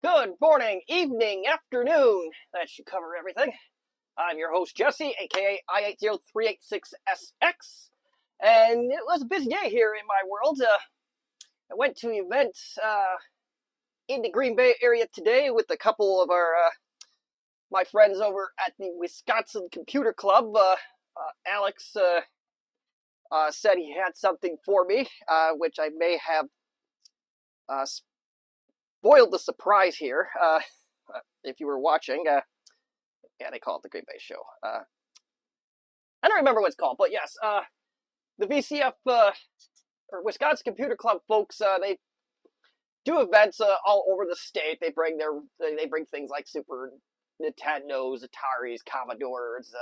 Good morning, evening, afternoon. That should cover everything. I'm your host, Jesse, aka I80386SX. And it was a busy day here in my world. I went to an event in the Green Bay area today with a couple of my friends over at the Wisconsin Computer Club. Alex said he had something for me, which I may have spoiled the surprise here. If you were watching, yeah, they call it the Green Bay Show. I don't remember what it's called, but yes, the VCF or Wisconsin Computer Club folks, they do events all over the state. They bring things like Super Nintendos, Ataris, Commodores.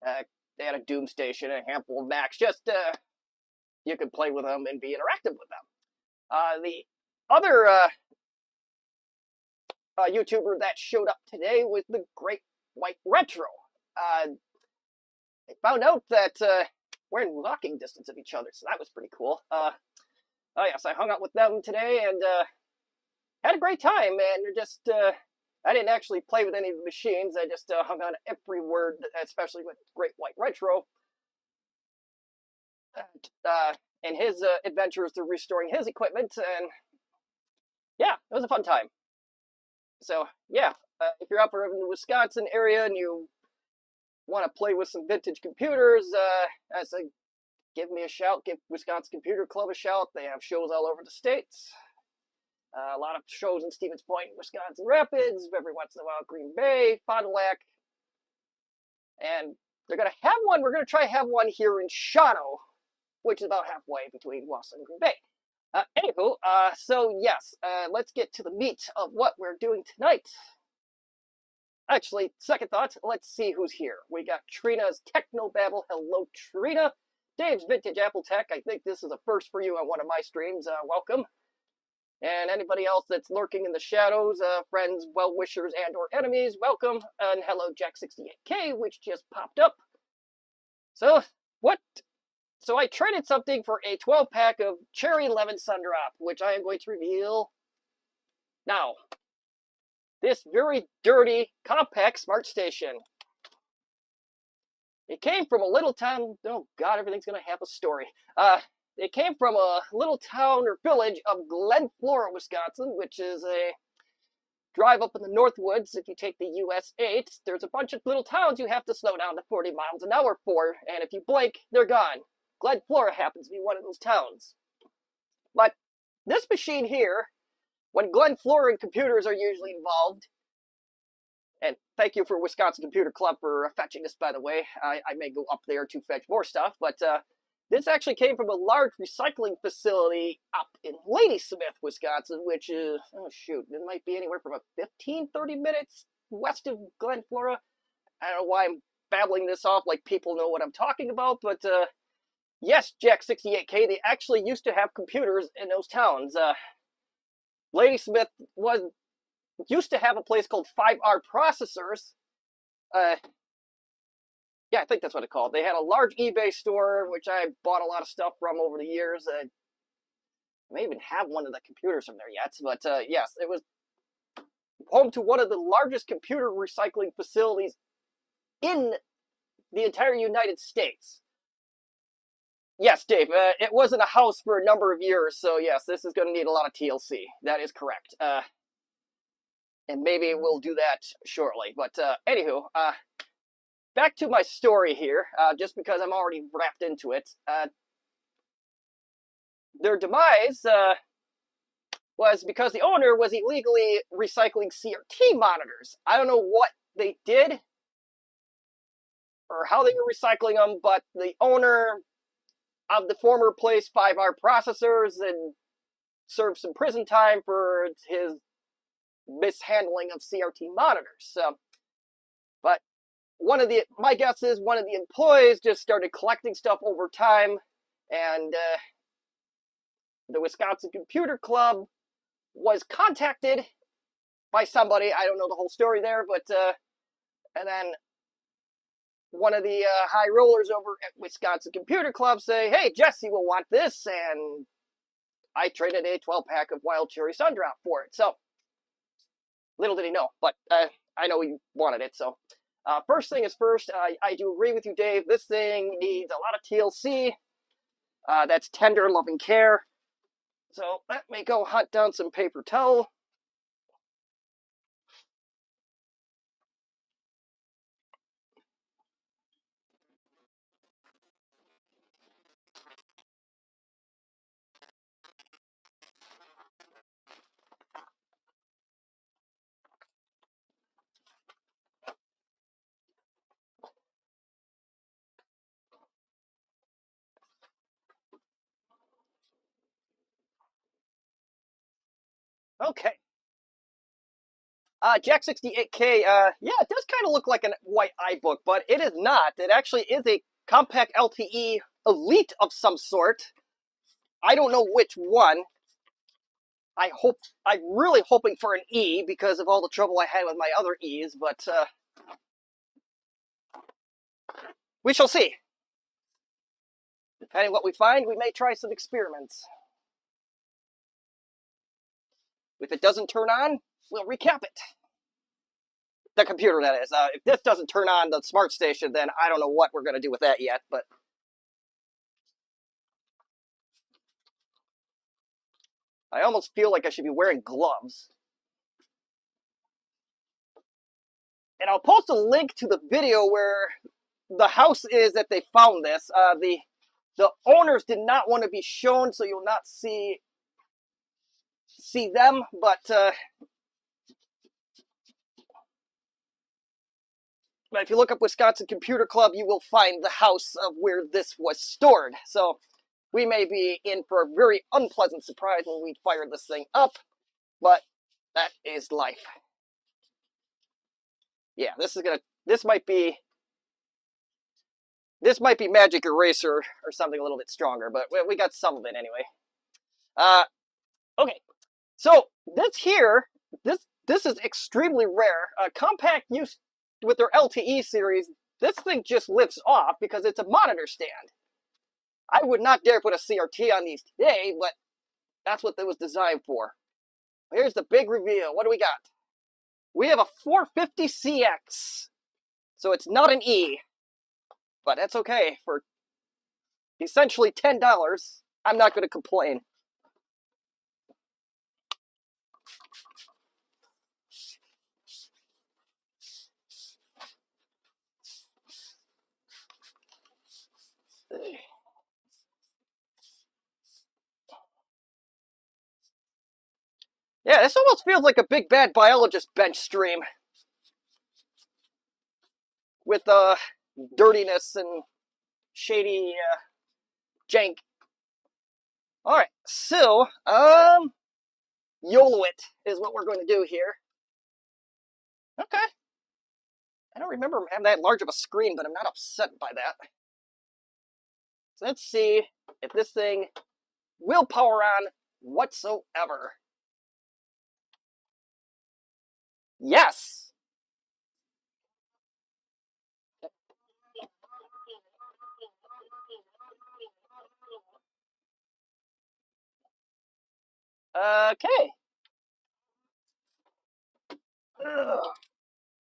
They had a Doom Station, a handful of Macs. Just you could play with them and be interactive with them. The other YouTuber that showed up today was the Great White Retro. I found out that we're in walking distance of each other, so that was pretty cool. Oh yes, I hung out with them today and had a great time. And just I didn't actually play with any of the machines. I just hung on every word, especially with Great White Retro and his adventures to restoring his equipment. And yeah, it was a fun time. So yeah, if you're up in the Wisconsin area and you want to play with some vintage computers, I say give me a shout. Give Wisconsin Computer Club a shout. They have shows all over the states. A lot of shows in Stevens Point, Wisconsin Rapids, every once in a while Green Bay, Fond du Lac. And they're going to have one. We're going to try to have one here in Shawano, which is about halfway between Wausau and Green Bay. Anywho, so yes, let's get to the meat of what we're doing tonight. Actually, second thought, let's see who's here. We got Trina's Technobabble. Hello, Trina. Dave's Vintage Apple Tech. I think this is a first for you on one of my streams. Welcome. And anybody else that's lurking in the shadows, friends, well-wishers, and or enemies, welcome. And hello, Jack68K, which just popped up. So, what? So I traded something for a 12-pack of Cherry Lemon Sundrop, which I am going to reveal now. This very dirty, compact Smartstation. It came from a little town. Oh God, everything's gonna have a story. It came from a little town or village of Glen Flora, Wisconsin, which is a drive up in the Northwoods. If you take the US 8, there's a bunch of little towns you have to slow down to 40 miles an hour for, and if you blink, they're gone. Glen Flora happens to be one of those towns. But this machine here, when Glen Flora and computers are usually involved, and thank you for Wisconsin Computer Club for fetching this, by the way. I may go up there to fetch more stuff, but this actually came from a large recycling facility up in Ladysmith, Wisconsin, which is, oh shoot, it might be anywhere from a 30 minutes west of Glen Flora. I don't know why I'm babbling this off like people know what I'm talking about, but yes, Jack68K, they actually used to have computers in those towns. Ladysmith used to have a place called 5R Processors. Yeah, I think that's what it's called. They had a large eBay store, which I bought a lot of stuff from over the years. I may even have one of the computers from there yet, but yes, it was home to one of the largest computer recycling facilities in the entire United States. Yes, Dave, it wasn't a house for a number of years, so yes, this is going to need a lot of TLC. That is correct. And maybe we'll do that shortly. But anywho, back to my story here, just because I'm already wrapped into it. Their demise was because the owner was illegally recycling CRT monitors. I don't know what they did or how they were recycling them, but the owner of the former place 5R Processors and served some prison time for his mishandling of CRT monitors. So, but my guess is one of the employees just started collecting stuff over time, and the Wisconsin Computer Club was contacted by somebody. I don't know the whole story there, but and then one of the high rollers over at Wisconsin Computer Club say, hey, Jesse will want this, and I traded a 12-pack of Wild Cherry Sundrop for it. So Little did he know, but I know he wanted it, so. First thing is first, I do agree with you, Dave. This thing needs a lot of TLC. That's tender, loving care. So let me go hunt down some paper towel. Okay. Jack 68K, yeah, it does kind of look like a white iBook, but it is not. It actually is a compact LTE Elite of some sort. I don't know which one. I'm really hoping for an E because of all the trouble I had with my other E's, but we shall see. Depending on what we find, we may try some experiments. If it doesn't turn on, we'll recap it. The computer, that is. If this doesn't turn on the Smartstation, then I don't know what we're going to do with that yet, but... I almost feel like I should be wearing gloves. And I'll post a link to the video where the house is that they found this. The owners did not want to be shown, so you'll not see them, but if you look up Wisconsin Computer Club, you will find the house of where this was stored. So we may be in for a very unpleasant surprise when we fire this thing up, but that is life. Yeah, this might be Magic Eraser or something a little bit stronger, but we got some of it anyway. Okay, so this is extremely rare. Compact use with their LTE series, this thing just lifts off because it's a monitor stand. I would not dare put a CRT on these today, but that's what it was designed for. Here's the big reveal. What do we got? We have a 450CX. So it's not an E, but that's okay. For essentially $10, I'm not going to complain. Yeah, this almost feels like a big bad biologist bench stream. With dirtiness and shady jank. Alright, so, YOLO it is what we're going to do here. Okay. I don't remember having that large of a screen, but I'm not upset by that. So let's see if this thing will power on whatsoever. Yes! Okay. Ugh.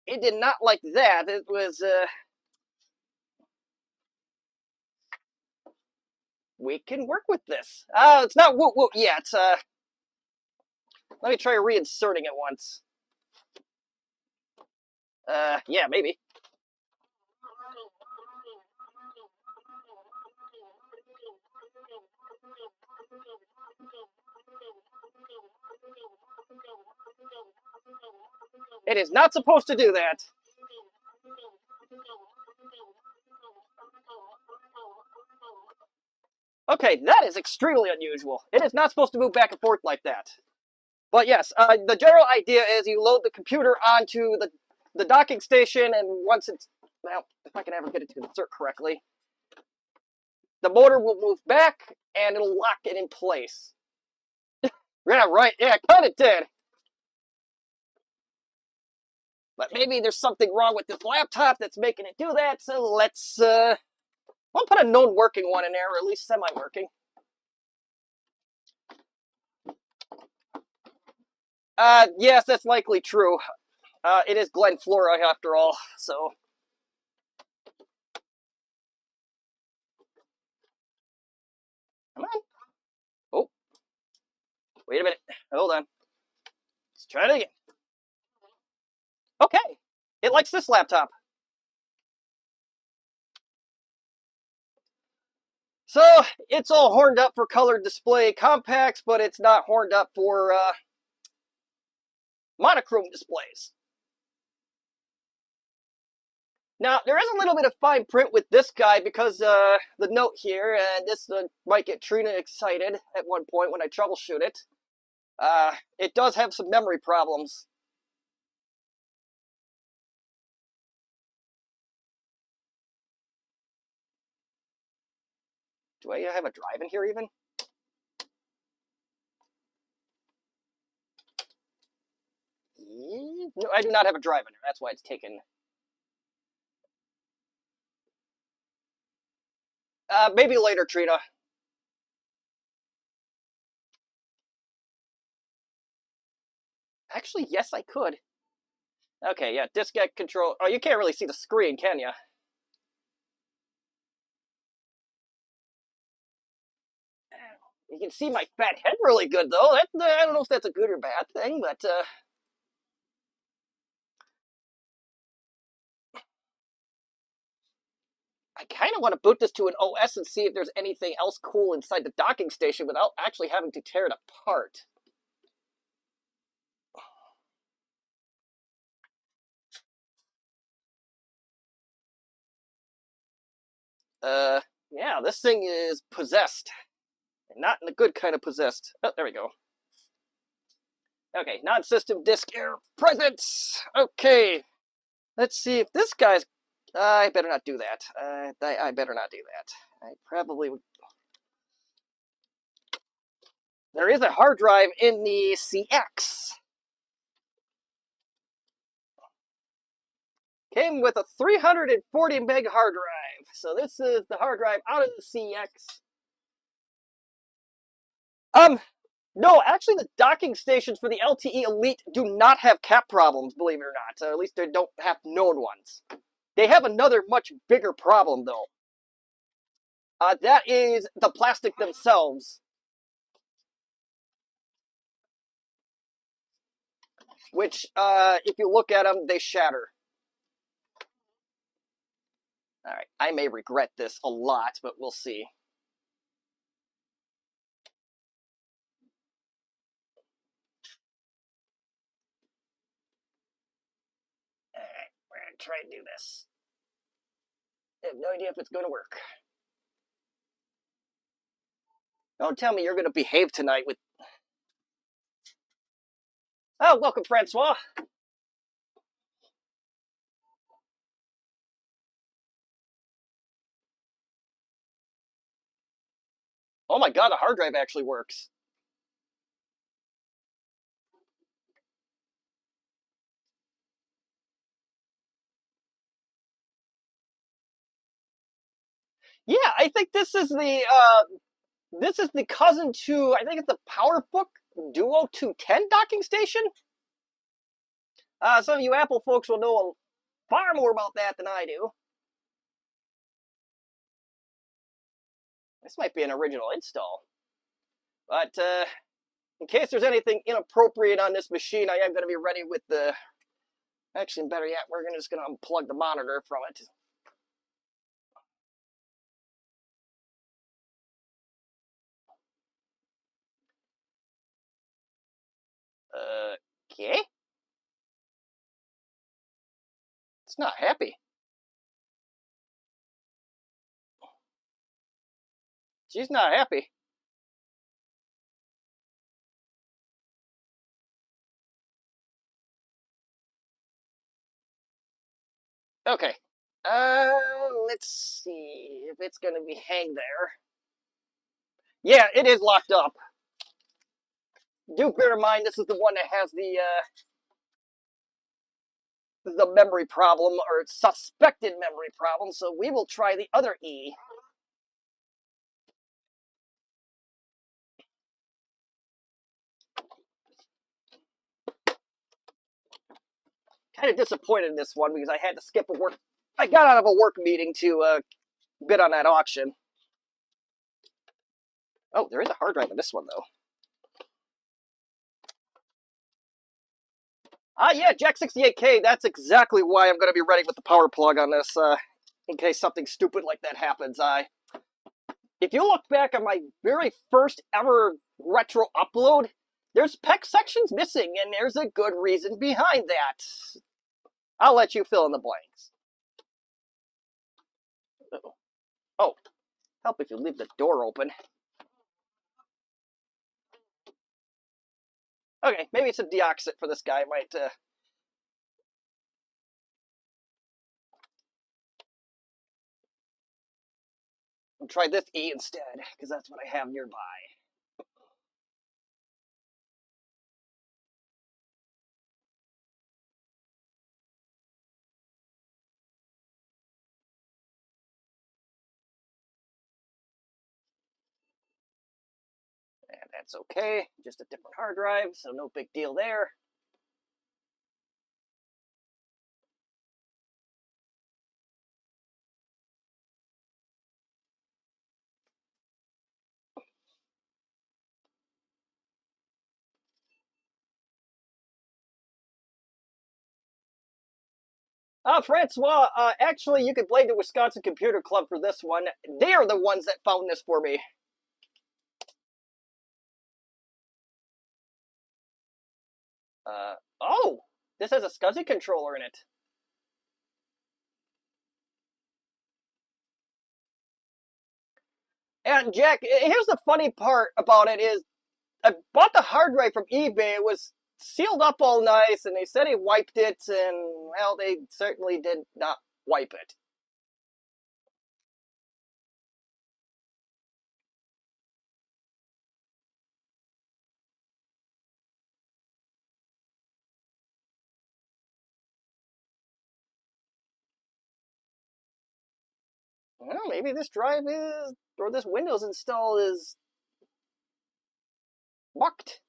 It did not like that. It was, we can work with this. It's not woo woo. Yeah, it's, let me try reinserting it once. Yeah, maybe. It is not supposed to do that. Okay, that is extremely unusual. It is not supposed to move back and forth like that. But yes, the general idea is you load the computer onto the docking station, and once it's, well, if I can ever get it to insert correctly, the motor will move back, and it'll lock it in place. Yeah, right, yeah, it kind of did. But maybe there's something wrong with this laptop that's making it do that, so let's, we'll put a known working one in there, or at least semi-working. Yes, that's likely true. It is Glen Flora after all, so. Come on. Oh, wait a minute. Hold on. Let's try it again. Okay. It likes this laptop. So, it's all horned up for colored display compacts, but it's not horned up for monochrome displays. Now, there is a little bit of fine print with this guy because the note here, and this might get Trina excited at one point when I troubleshoot it. It does have some memory problems. Do I have a drive in here even? No, I do not have a drive in there. That's why it's taken. Maybe later, Trina. Actually, yes, I could. Okay, yeah, diskette control. Oh, you can't really see the screen, can you? You can see my fat head really good, though. I don't know if that's a good or bad thing, but I kind of want to boot this to an OS and see if there's anything else cool inside the docking station without actually having to tear it apart. Yeah, this thing is possessed. Not in a good kind of possessed. Oh, there we go. Okay, non-system disk error present. Okay, let's see if this guy's. I better not do that. I better not do that. I probably would. There is a hard drive in the CX. Came with a 340 meg hard drive. So this is the hard drive out of the CX. No, actually, the docking stations for the LTE Elite do not have cap problems, believe it or not. At least they don't have known ones. They have another much bigger problem, though. That is the plastic themselves. Which, if you look at them, they shatter. All right, I may regret this a lot, but we'll see. All right, we're going to try and do this. I have no idea if it's going to work. Don't tell me you're going to behave tonight with... Oh, welcome, Francois. Oh my god, the hard drive actually works. Yeah, I think this is the cousin to, I think it's the PowerBook Duo 210 docking station. Some of you Apple folks will know far more about that than I do. This might be an original install. But in case there's anything inappropriate on this machine, I am going to be ready with the... Actually, better yet, we're just going to unplug the monitor from it. Okay. It's not happy. She's not happy. Okay. Let's see if it's going to be hang there. Yeah, it is locked up. Do bear in mind, this is the one that has the memory problem, or suspected memory problem, so we will try the other E. kind of disappointed in this one because I had to skip a work. I got out of a work meeting to bid on that auction. Oh, there is a hard drive in this one, though. Yeah, Jack 68K, that's exactly why I'm going to be ready with the power plug on this, in case something stupid like that happens. If you look back on my very first ever retro upload, there's PEC sections missing, and there's a good reason behind that. I'll let you fill in the blanks. Oh, help if you leave the door open. Okay, maybe some deoxit for this guy might, I'll try this E instead, because that's what I have nearby. And that's okay, just a different hard drive, so no big deal there. Francois, actually, you could blame the Wisconsin Computer Club for this one. They're the ones that found this for me. Oh, this has a SCSI controller in it. And Jack, here's the funny part about it is, I bought the hard drive from eBay. It was sealed up all nice, and they said he wiped it, and, well, they certainly did not wipe it. Well, maybe this drive is, or this Windows install is mucked.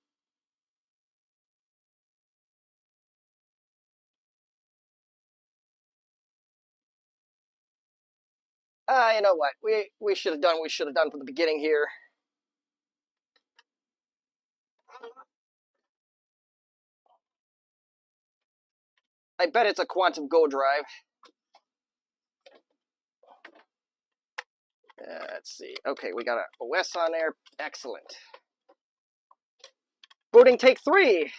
You know what? We should have done what we should have done from the beginning here. I bet it's a Quantum Go drive. Let's see. Okay, we got an OS on there. Excellent. Booting take 3.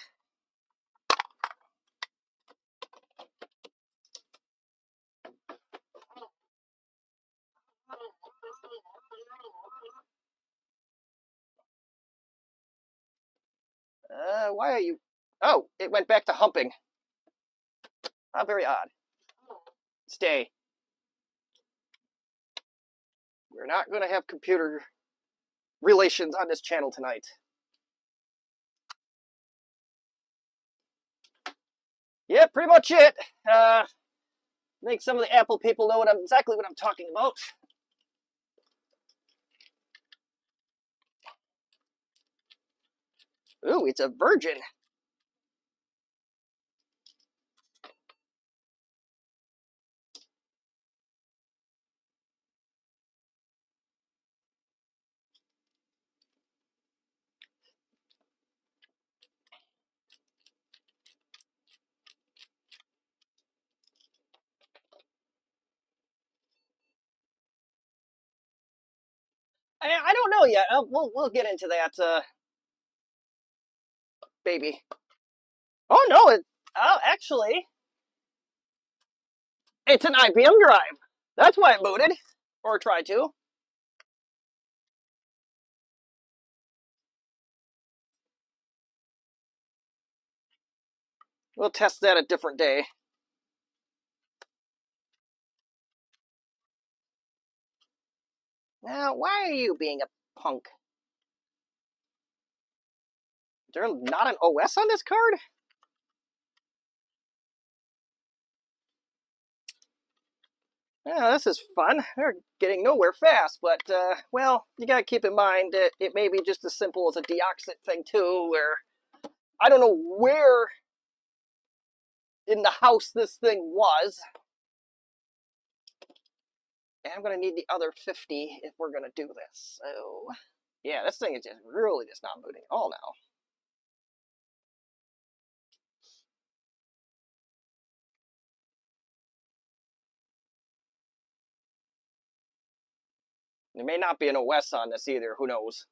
Why are you... Oh, it went back to humping. How very odd. Stay. We're not going to have computer relations on this channel tonight. Yeah, pretty much it. Make some of the Apple people know exactly what I'm talking about. Ooh, it's a Virgin. I don't know yet. We'll get into that, baby. Oh no! Actually, it's an IBM drive. That's why it booted, or tried to. We'll test that a different day. Now, why are you being a punk? Is there not an OS on this card? Yeah, this is fun. They're getting nowhere fast, but, well, you gotta keep in mind that it may be just as simple as a deoxit thing, too, where I don't know where in the house this thing was. And I'm going to need the other 50 if we're going to do this. So, yeah, this thing is just really just not booting at all now. There may not be an OS on this either. Who knows?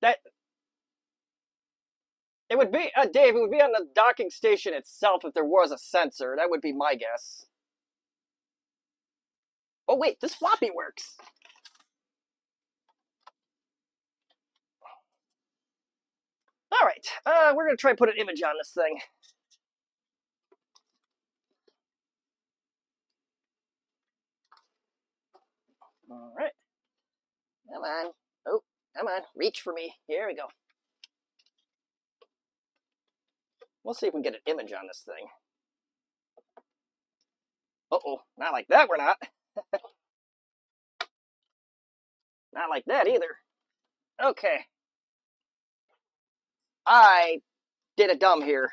That it would be, Dave. It would be on the docking station itself if there was a sensor. That would be my guess. Oh wait, this floppy works. All right, we're gonna try and put an image on this thing. All right, come on. Oh, come on, reach for me. Here we go. We'll see if we can get an image on this thing. Uh-oh, not like that, we're not. Not like that either. Okay. I did a dumb here.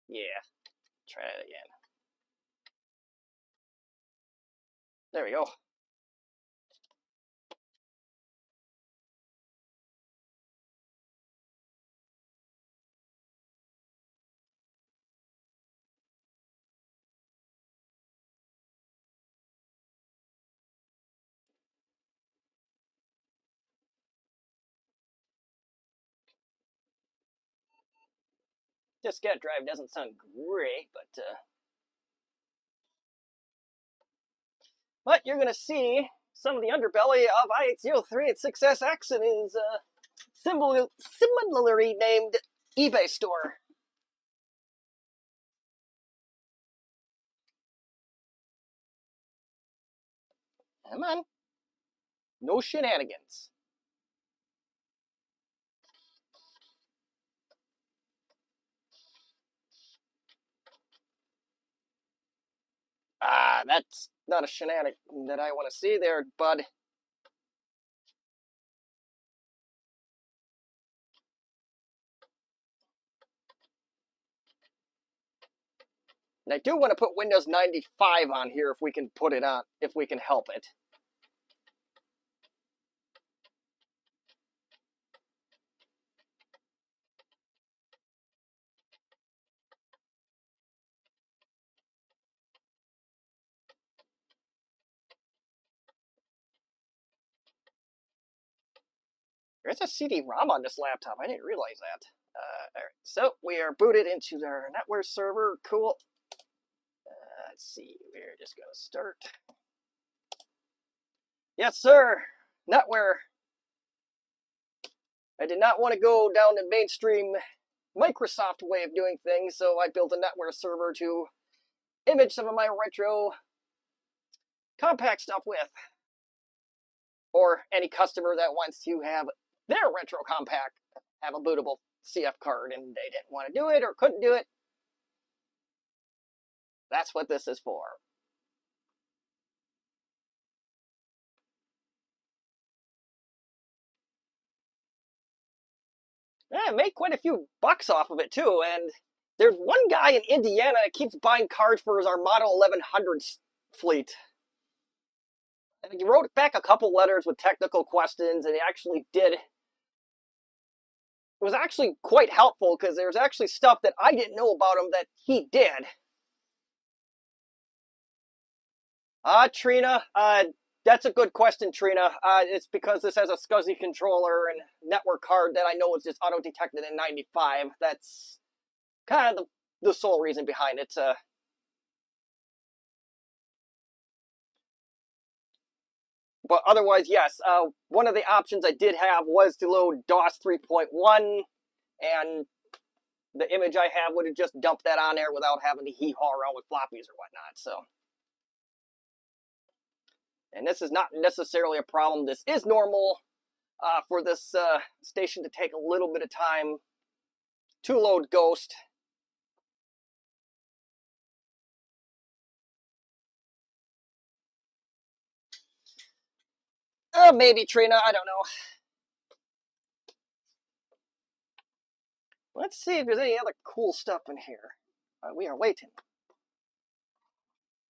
Yeah, try it again. There we go. Diskette drive doesn't sound great, but you're gonna see some of the underbelly of i803 and 6SX and his similarly named eBay store. Come on. No shenanigans. Ah, that's not a shenanigan that I want to see there, bud. And I do want to put Windows 95 on here if we can put it on, if we can help it. There's a CD-ROM on this laptop. I didn't realize that. All right, so we are booted into our network server. Cool. Let's see. We're just going to start. Yes, sir. Netware. I did not want to go down the mainstream Microsoft way of doing things, so I built a netware server to image some of my retro compact stuff with. Or any customer that wants to have their retro compact have a bootable CF card and they didn't want to do it or couldn't do it. That's what this is for. Yeah, I make quite a few bucks off of it too, and there's one guy in Indiana that keeps buying cards for his Armada 1100 fleet. And he wrote back a couple letters with technical questions, and he actually did. It was actually quite helpful because there's actually stuff that I didn't know about him that he did. Trina, that's a good question, Trina. It's because this has a SCSI controller and network card that I know is just auto-detected in 95. That's kind of the sole reason behind it. But otherwise, yes, one of the options I did have was to load DOS 3.1, and the image I have would have just dumped that on there without having to hee-haw around with floppies or whatnot. So And this is not necessarily a problem. This is normal for this station to take a little bit of time to load Ghost. Maybe Trina, I don't know. Let's see if there's any other cool stuff in here. We are waiting.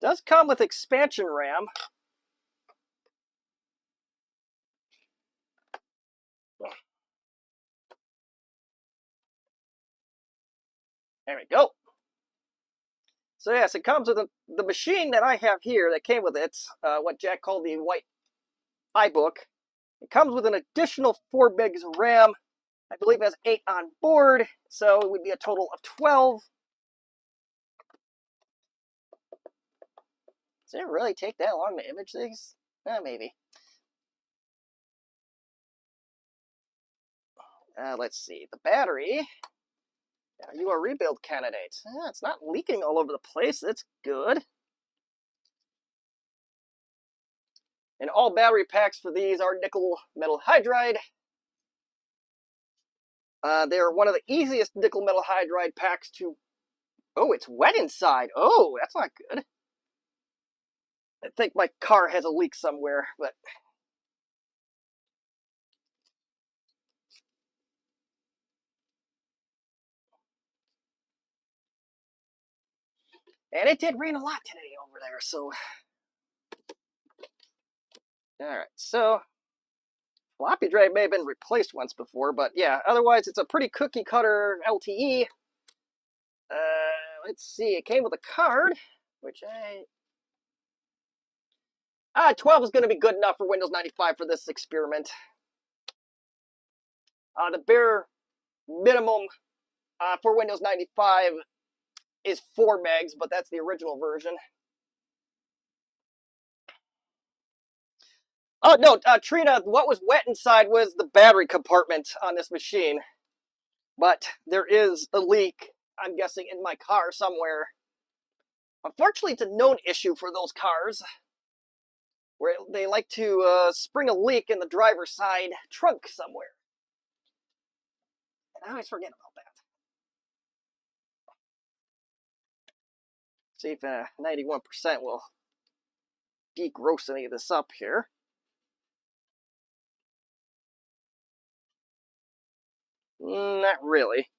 Does come with expansion RAM. There we go. So yes, it comes with the machine that I have here that came with it, what Jack called the white iBook. It comes with an additional 4 megs of RAM. I believe it has 8 on board, so it would be a total of 12. Does it really take that long to image these? Maybe. Let's see. The battery. Are you a rebuild candidate? It's not leaking all over the place. That's good. And all battery packs for these are nickel metal hydride. They're one of the easiest nickel metal hydride packs to... Oh, it's wet inside. Oh, that's not good. I think my car has a leak somewhere, but... And it did rain a lot today over there, so... Alright, so... Floppy drive may have been replaced once before, but yeah, otherwise it's a pretty cookie cutter LTE. Let's see, it came with a card, which 12 is going to be good enough for Windows 95 for this experiment. The bare minimum for Windows 95 is 4 megs, but that's the original version. Oh, no, Trina, what was wet inside was the battery compartment on this machine. But there is a leak, I'm guessing, in my car somewhere. Unfortunately, it's a known issue for those cars, where they like to spring a leak in the driver's side trunk somewhere. And I always forget about that. See if 91% will degross any of this up here. Not really.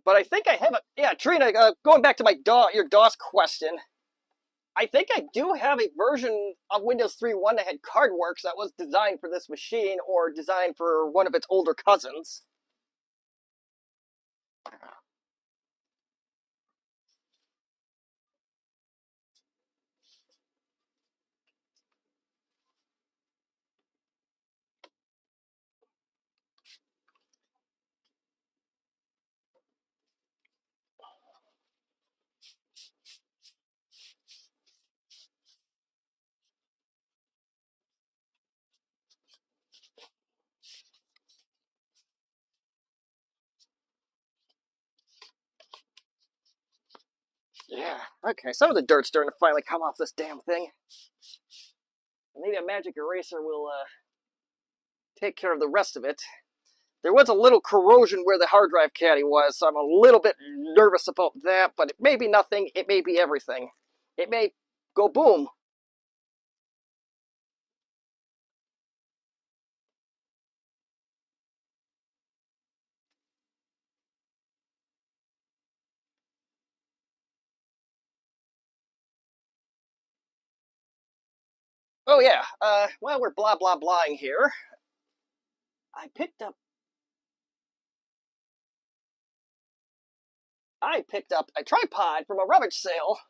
But I think I have a... Yeah, Trina, going back to my your DOS question, I think I do have a version of Windows 3.1 that had CardWorks that was designed for this machine or designed for one of its older cousins. Yeah, okay, some of the dirt's starting to finally come off this damn thing. Maybe a magic eraser will take care of the rest of it. There was a little corrosion where the hard drive caddy was, so I'm a little bit nervous about that, but it may be nothing, it may be everything. It may go boom. Oh yeah, while we're blah blah blahing here, I picked up a tripod from a rummage sale.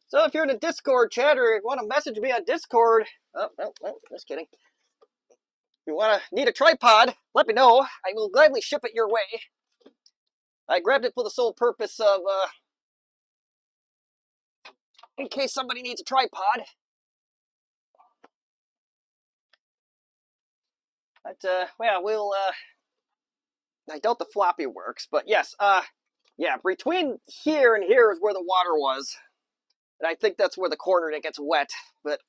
So if you're in a Discord chat or want to message me on Discord, oh, just kidding. If you need a tripod, let me know. I will gladly ship it your way. I grabbed it for the sole purpose of, in case somebody needs a tripod. But, well, we'll, I doubt the floppy works, but yes, yeah, between here and here is where the water was. And I think that's where the corner that gets wet. But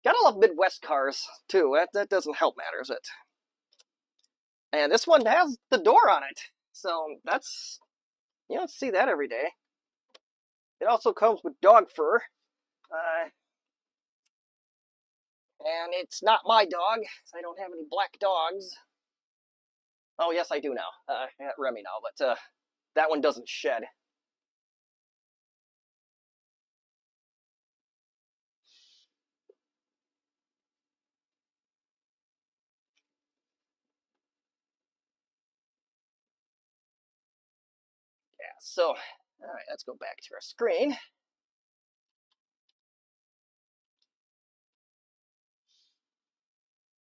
gotta love Midwest cars, too. That doesn't help matters, it. And this one has the door on it. So that's, you don't see that every day. It also comes with dog fur. And it's not my dog, so I don't have any black dogs. Oh, yes, I do now. I got Remy now, but that one doesn't shed. Yeah, so, all right, let's go back to our screen.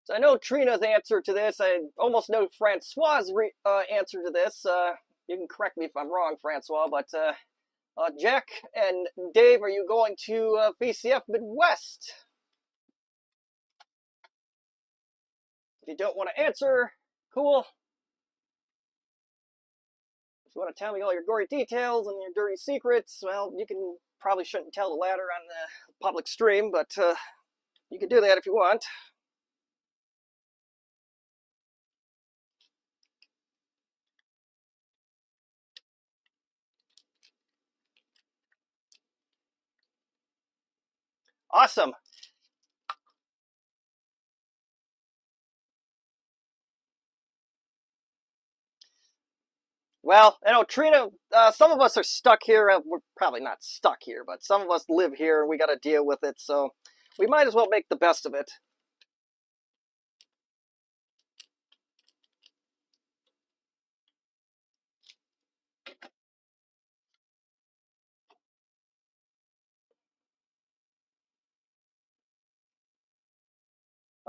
So I know Trina's answer to this. I almost know Francois's answer to this. You can correct me if I'm wrong, Francois, but Jack and Dave, are you going to VCF Midwest? If you don't want to answer, cool. If you want to tell me all your gory details and your dirty secrets, well, you can probably shouldn't tell the latter on the public stream, but you can do that if you want. Awesome. Well, you know, Trina, some of us are stuck here. We're probably not stuck here, but some of us live here and we got to deal with it, so we might as well make the best of it.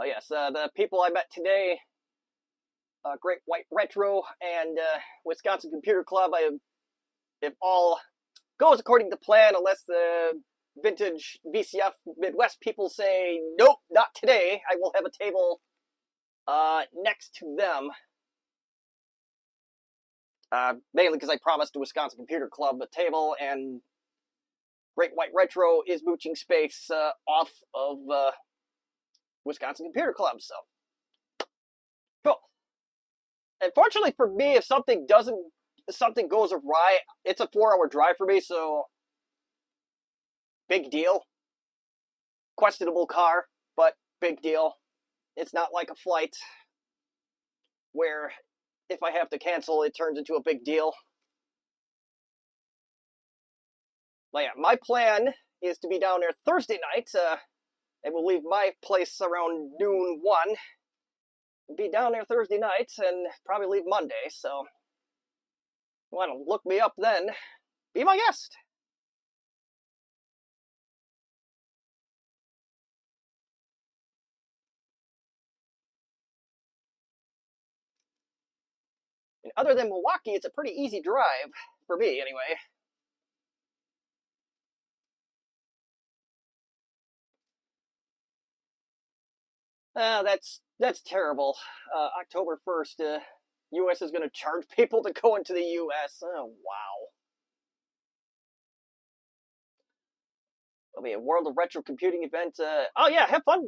Oh, yes, the people I met today, Great White Retro and Wisconsin Computer Club, if all goes according to plan, unless the vintage VCF Midwest people say, nope, not today, I will have a table next to them. Mainly because I promised the Wisconsin Computer Club a table, and Great White Retro is mooching space off of Wisconsin Computer Club, so. Cool. Unfortunately for me, if something goes awry, it's a 4-hour drive for me, so big deal. Questionable car, but big deal. It's not like a flight where if I have to cancel, it turns into a big deal. But yeah, my plan is to be down there Thursday night. I will leave my place around noon 1. Be down there Thursday night and probably leave Monday, so if you want to look me up then, be my guest. And other than Milwaukee, it's a pretty easy drive, for me anyway. That's terrible. October 1st, U.S. is going to charge people to go into the U.S. Oh, wow. It'll be a World of Retro Computing event. Oh, yeah, have fun.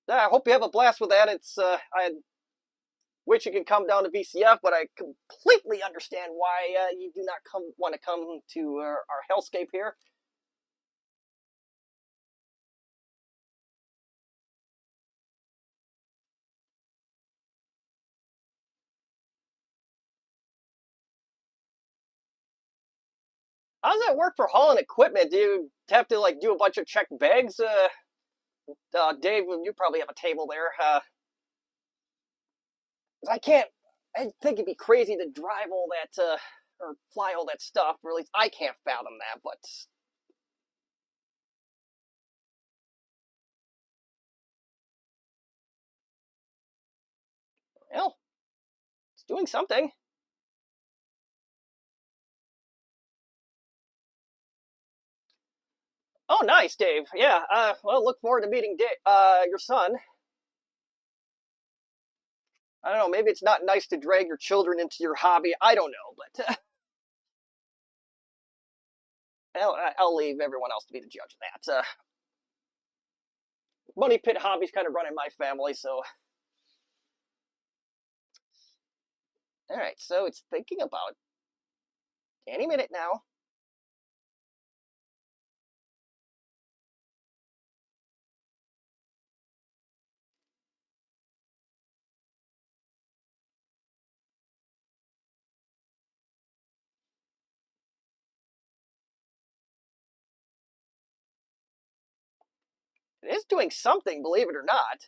I hope you have a blast with that. I wish you could come down to VCF, but I completely understand why you do not want to come to our hellscape here. How does that work for hauling equipment? Do you have to like do a bunch of checked bags? Dave, you probably have a table there. I can't. I think it'd be crazy to drive all that or fly all that stuff. Or at least I can't fathom that. But well, it's doing something. Oh, nice, Dave. Yeah. Well, look forward to meeting your son. I don't know, maybe it's not nice to drag your children into your hobby. I don't know, but I'll leave everyone else to be the judge of that. Money pit hobbies kind of run in my family, so. All right, so it's thinking about any minute now. It is doing something, believe it or not.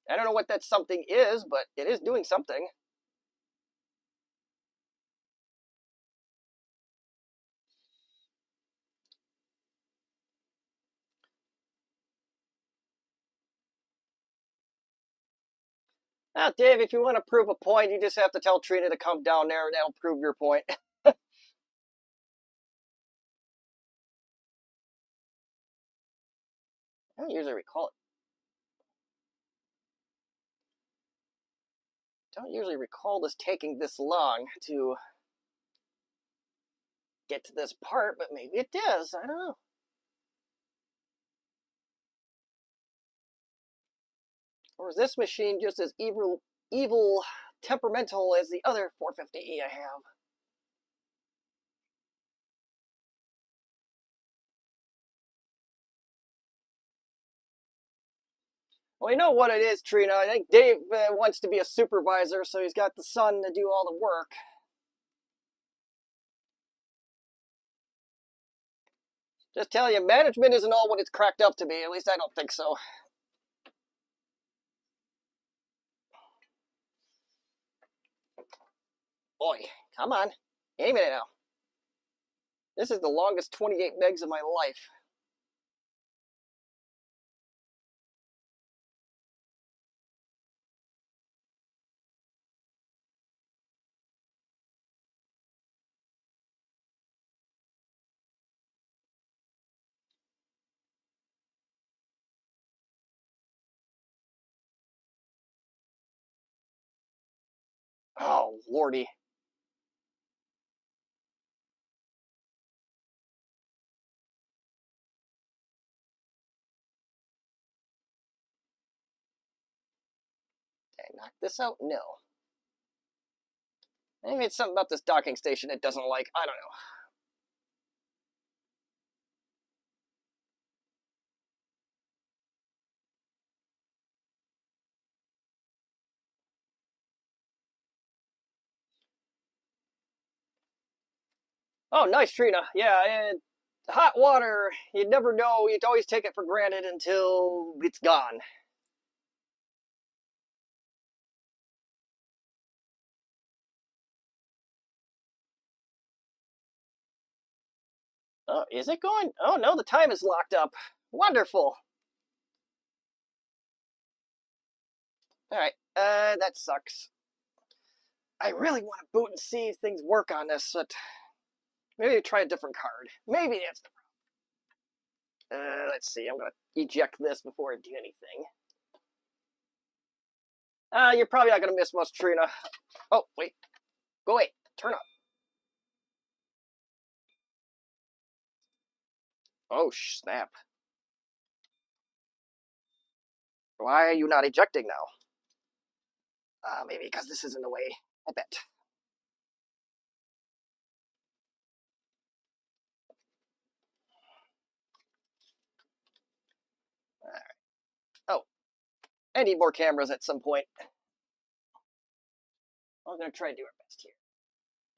I don't know what that something is, but it is doing something. Now, Dave, if you want to prove a point, you just have to tell Trina to come down there, and that'll prove your point. I don't usually recall it. Don't usually recall this taking this long to get to this part, but maybe it does. I don't know. Or is this machine just as evil, temperamental as the other 450E I have? Well, you know what it is, Trina. I think Dave wants to be a supervisor, so he's got the son to do all the work. Just tell you, management isn't all what it's cracked up to be. At least I don't think so. Boy, come on. Any minute now. This is the longest 28 megs of my life. Oh, lordy. Did I knock this out? No. Maybe it's something about this docking station it doesn't like. I don't know. Oh, nice, Trina. Yeah, hot water, you'd never know. You'd always take it for granted until it's gone. Oh, is it going? Oh, no, the time is locked up. Wonderful. All right, that sucks. I really want to boot and see if things work on this, but maybe try a different card. Maybe that's the problem. Let's see. I'm going to eject this before I do anything. You're probably not going to miss much, Trina. Oh, wait. Go away. Turn up. Oh, snap. Why are you not ejecting now? Maybe because this is in the way. I bet. All right. Oh, I need more cameras at some point. I'm going to try to do our best here.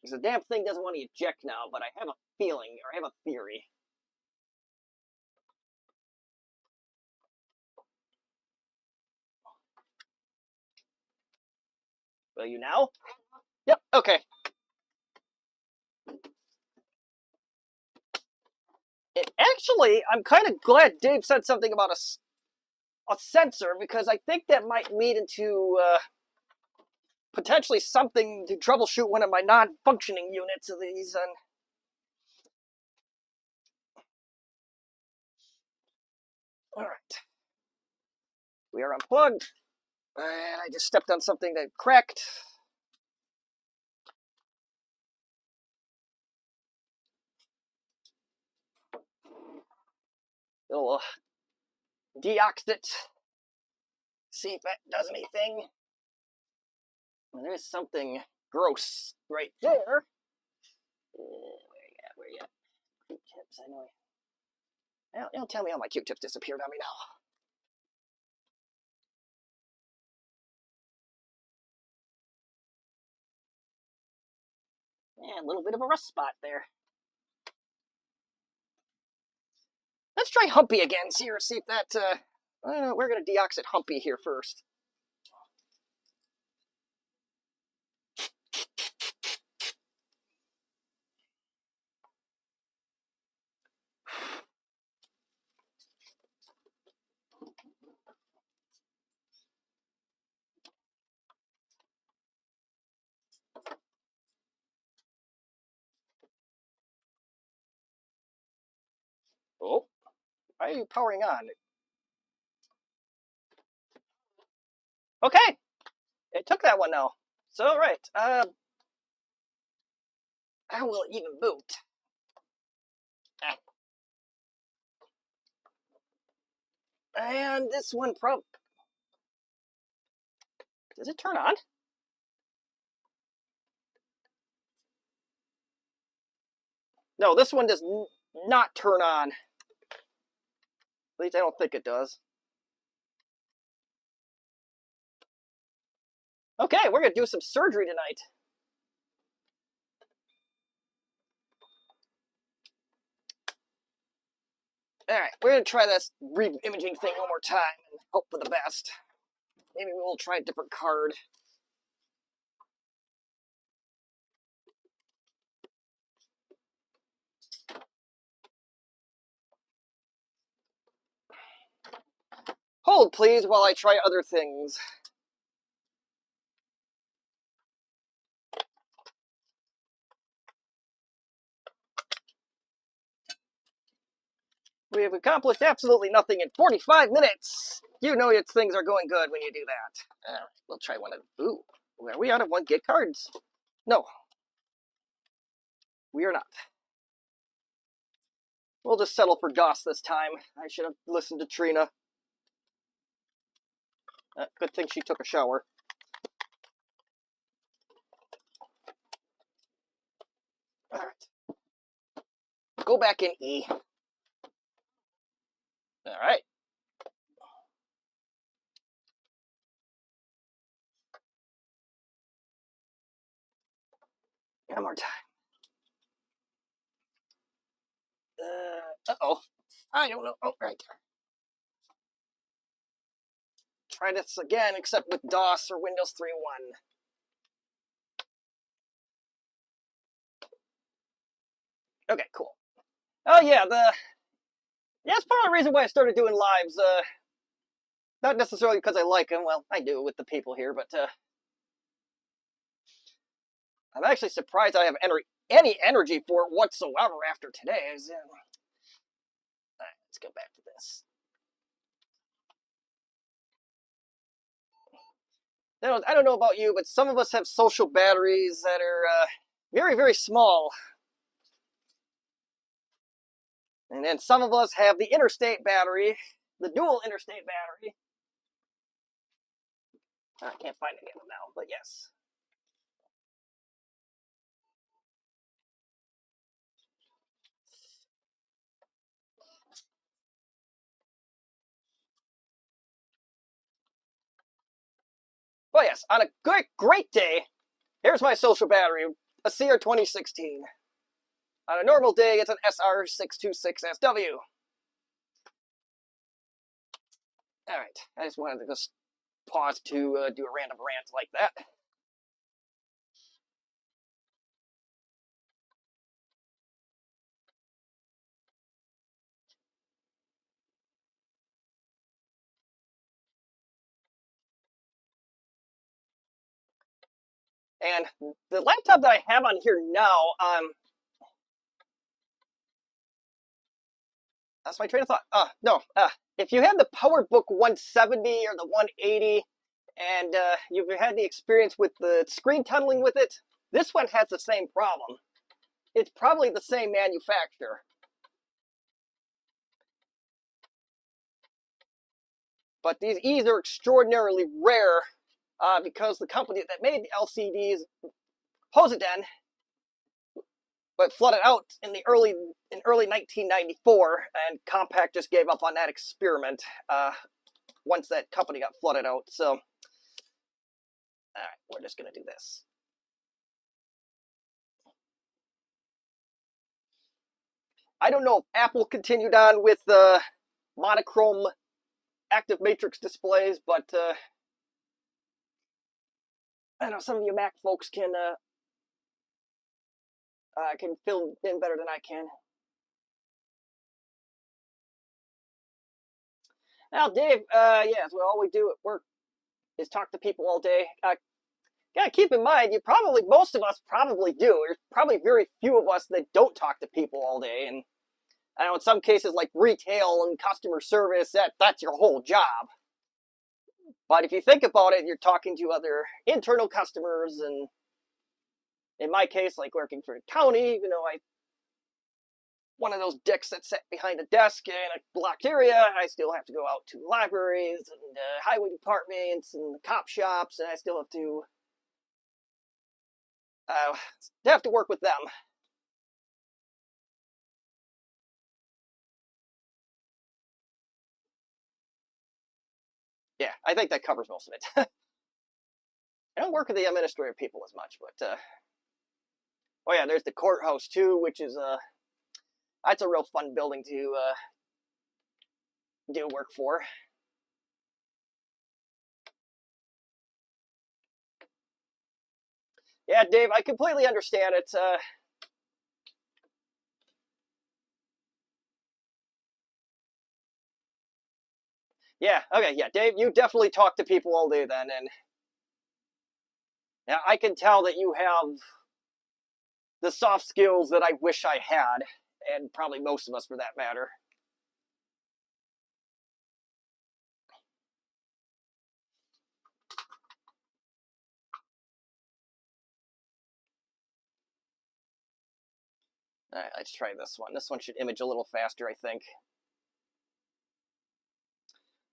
Because the damn thing doesn't want to eject now, but I have a feeling, or I have a theory. Will you now? Yep, okay. Actually, I'm kind of glad Dave said something about a sensor, because I think that might lead into potentially something to troubleshoot one of my non-functioning units of these. And all right, we are unplugged. And I just stepped on something that cracked. It'll deox it. See if that does anything. And there's something gross right there. Where you at? Q-tips, I know. Don't tell me all my Q-tips disappeared on me now. Yeah, a little bit of a rust spot there. Let's try Humpy again. See if that. We're gonna deoxit Humpy here first. Oh, why are you powering on? Okay, it took that one now. So right, how will it even boot? And this one does it turn on? No, this one does not turn on. At least I don't think it does. Okay, we're gonna do some surgery tonight. Alright, we're gonna try this re-imaging thing one more time and hope for the best. Maybe we'll try a different card. Hold, please, while I try other things. We have accomplished absolutely nothing in 45 minutes. You know things are going good when you do that. Alright, we'll try one of... Ooh, are we out of 1 gig cards? No. We are not. We'll just settle for DOS this time. I should have listened to Trina. Good thing she took a shower. Alright. Go back in E. Alright. One more time. Uh-oh. I don't know. Oh, right there. Try this again, except with DOS or Windows 3.1. Okay, cool. Oh yeah, that's part of the reason why I started doing lives. Not necessarily because I like them. Well, I do with the people here, but I'm actually surprised I have any energy for it whatsoever after today. Alright, let's go back to this. I don't know about you, but some of us have social batteries that are very, very small. And then some of us have the interstate battery, the dual interstate battery. I can't find any of them now, but yes. Well, yes, on a great day, here's my social battery, a CR 2016. On a normal day, it's an SR626SW. All right, I just wanted to just pause to do a random rant like that. And the laptop that I have on here now, that's my train of thought. No, if you have the PowerBook 170 or the 180, and you've had the experience with the screen tunneling with it, this one has the same problem. It's probably the same manufacturer. But these E's are extraordinarily rare because the company that made the LCDs, Hosiden, but flooded out in early 1994, and Compaq just gave up on that experiment once that company got flooded out. So, all right, we're just gonna do this. I don't know if Apple continued on with monochrome active matrix displays, but I know some of you Mac folks can fill in better than I can. Now, Dave, yeah, well, all we do at work is talk to people all day. Gotta keep in mind, most of us probably do. There's probably very few of us that don't talk to people all day. And I know in some cases, like retail and customer service, that's your whole job. But if you think about it, you're talking to other internal customers, and in my case, like working for the county, one of those dicks that sat behind a desk in a blocked area. I still have to go out to libraries and highway departments and cop shops, and I still have to work with them. Yeah, I think that covers most of it. I don't work with the administrative people as much, but oh yeah, there's the courthouse too, which is that's a real fun building to do work for. Yeah, Dave, I completely understand it. Yeah, okay, yeah, Dave, you definitely talk to people all day then, and yeah, I can tell that you have the soft skills that I wish I had, and probably most of us for that matter. All right, let's try this one. This one should image a little faster, I think.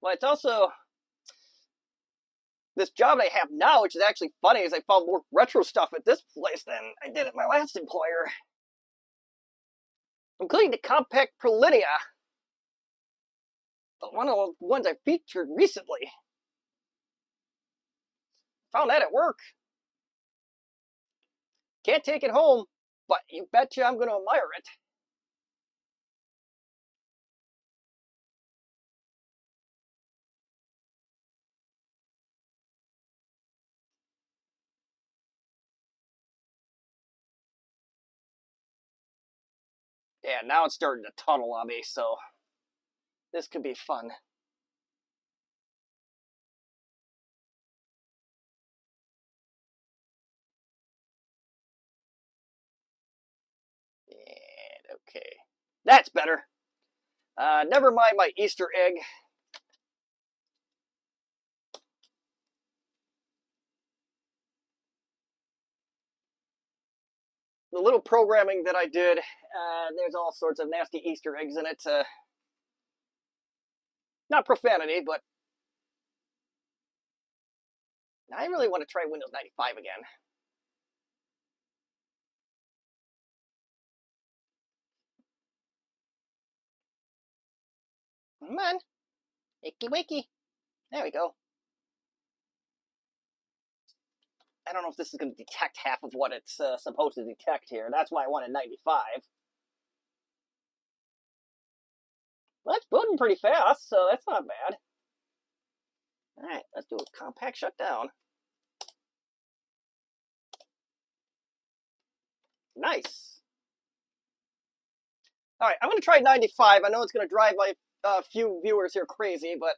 Well, it's also this job I have now, which is actually funny, is I found more retro stuff at this place than I did at my last employer, including the compact Prolinia, one of the ones I featured recently. Found that at work. Can't take it home, but you betcha I'm going to admire it. Yeah, now it's starting to tunnel on me, so this could be fun. And okay, that's better. Never mind my Easter egg. The little programming that I did, there's all sorts of nasty Easter eggs in it. Not profanity, but I really want to try Windows 95 again. Come on. Icky wakey. There we go. I don't know if this is going to detect half of what it's supposed to detect here. That's why I wanted 95. Well, it's booting pretty fast, so that's not bad. All right, let's do a compact shutdown. Nice. All right, I'm going to try 95. I know it's going to drive my few viewers here crazy, but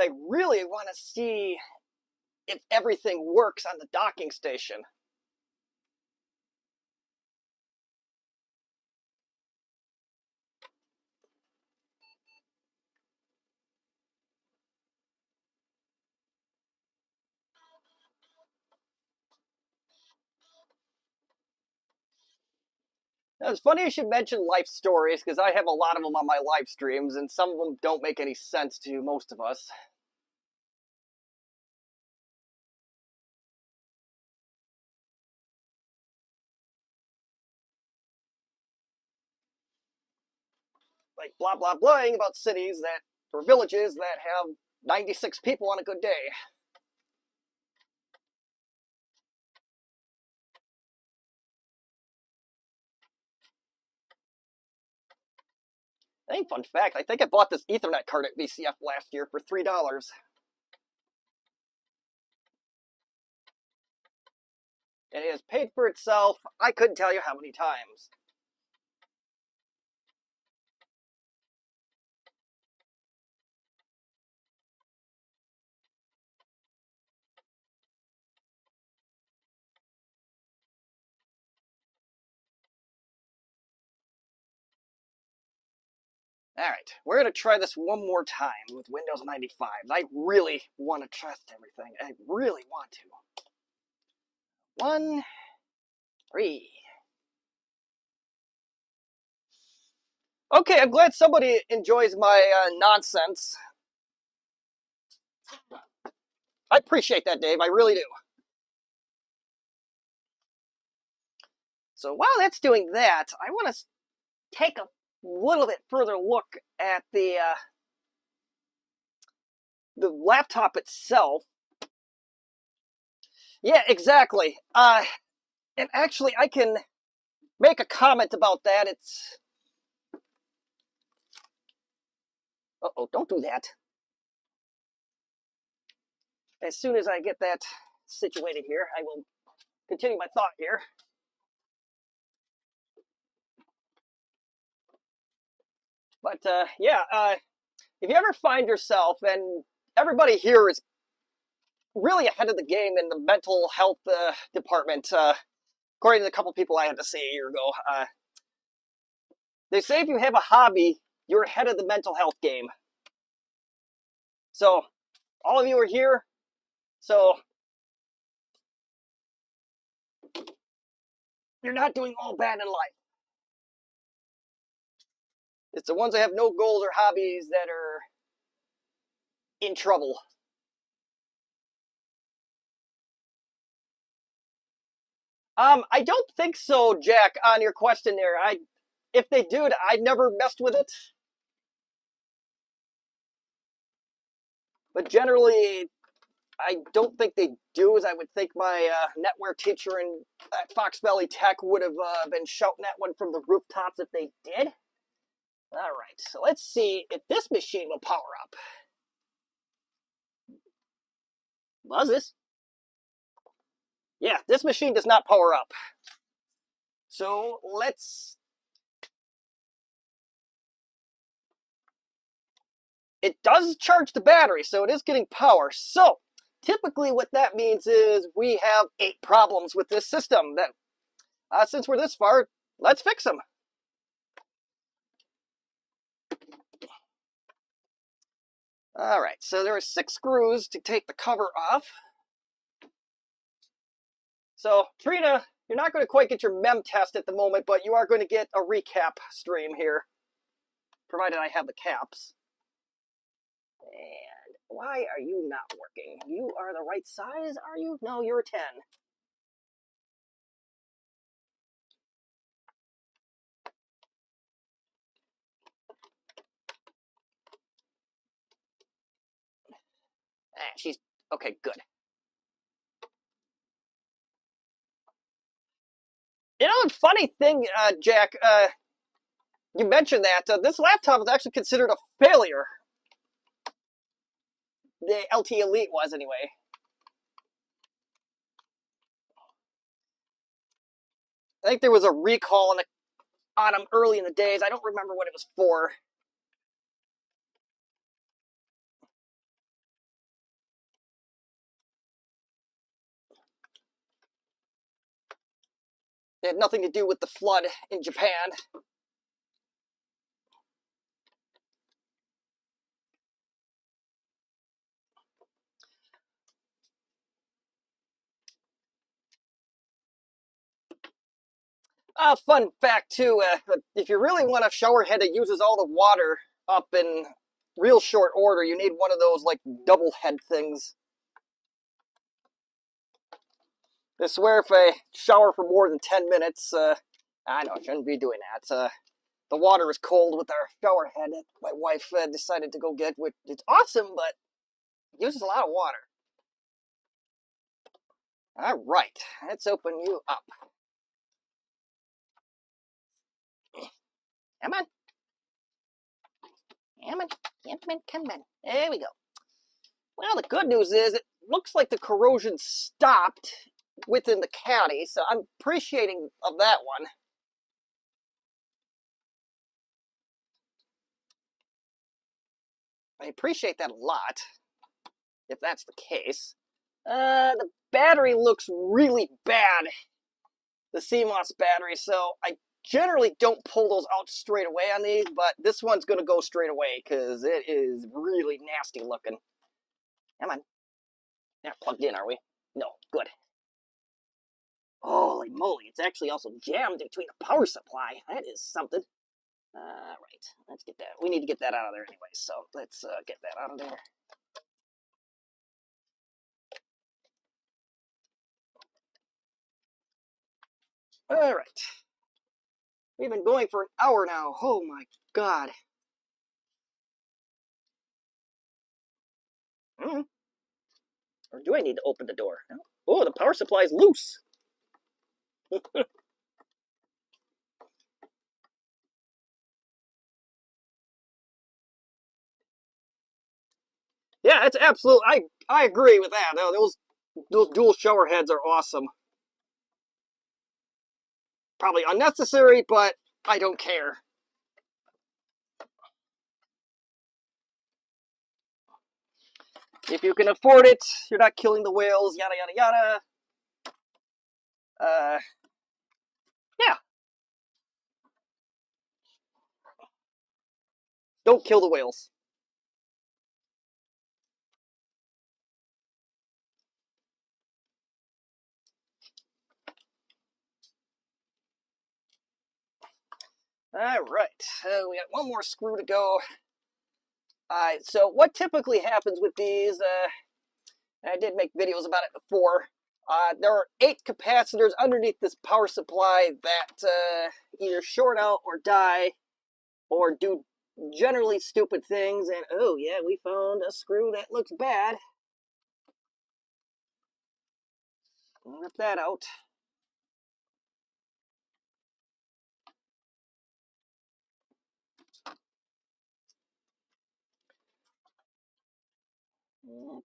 I really want to see if everything works on the docking station. Now, it's funny you should mention life stories because I have a lot of them on my live streams, and some of them don't make any sense to most of us. Like blah blah blahing about cities that or villages that have 96 people on a good day. Hey, fun fact, I think I bought this Ethernet card at VCF last year for $3. And it has paid for itself, I couldn't tell you how many times. Alright, we're going to try this one more time with Windows 95. I really want to test everything. I really want to. 1, 3. Okay, I'm glad somebody enjoys my nonsense. I appreciate that, Dave. I really do. So while that's doing that, I want to take a little bit further look at the laptop itself. Yeah, exactly. And actually, I can make a comment about that. It's... Uh-oh, don't do that. As soon as I get that situated here, I will continue my thought here. But yeah, if you ever find yourself, and everybody here is really ahead of the game in the mental health department, according to the couple people I had to see a year ago, they say if you have a hobby, you're ahead of the mental health game. So, all of you are here. So, you're not doing all bad in life. It's the ones that have no goals or hobbies that are in trouble. I don't think so, Jack, on your question there. If they do, I never messed with it. But generally, I don't think they do, as I would think my network teacher at Fox Valley Tech would have been shouting that one from the rooftops if they did. All right, so let's see if this machine will power up. Was this? Yeah, this machine does not power up. So let's... It does charge the battery, so it is getting power. So typically what that means is we have 8 problems with this system. That since we're this far, let's fix them. All right, so there are 6 screws to take the cover off. So, Trina, you're not going to quite get your mem test at the moment, but you are going to get a recap stream here, provided I have the caps. And why are you not working? You are the right size, are you? No, you're a 10. She's... Okay, good. You know, the funny thing, Jack, you mentioned that this laptop was actually considered a failure. The LT Elite was, anyway. I think there was a recall on them early in the days. I don't remember what it was for. It had nothing to do with the flood in Japan. Fun fact too, if you really want a shower head that uses all the water up in real short order, you need one of those like double head things. I swear if I shower for more than 10 minutes, I know I shouldn't be doing that. The water is cold with our shower head that my wife decided to go get, which it's awesome, but it uses a lot of water. All right, let's open you up. Come on. Come on, come on. There we go. Well, the good news is it looks like the corrosion stopped within the caddy, so I'm appreciating of that one. I appreciate that a lot, if that's the case. The battery looks really bad, the CMOS battery, so I generally don't pull those out straight away on these, but this one's going to go straight away because it is really nasty looking. Come on. Not plugged in, are we? No, good. Holy moly, it's actually also jammed between the power supply. That is something. Right, let's get that. We need to get that out of there anyway, so let's get that out of there. All right. We've been going for an hour now. Oh my god. Or do I need to open the door? No. Oh, the power supply is loose. Yeah, it's absolute. I agree with that. Those dual shower heads are awesome. Probably unnecessary, but I don't care. If you can afford it, you're not killing the whales. Yada yada yada. Yeah. Don't kill the whales. All right, we got one more screw to go. So what typically happens with these, I did make videos about it before, there are 8 capacitors underneath this power supply that either short out or die or do generally stupid things, and oh yeah, we found a screw that looks bad. Rip that out.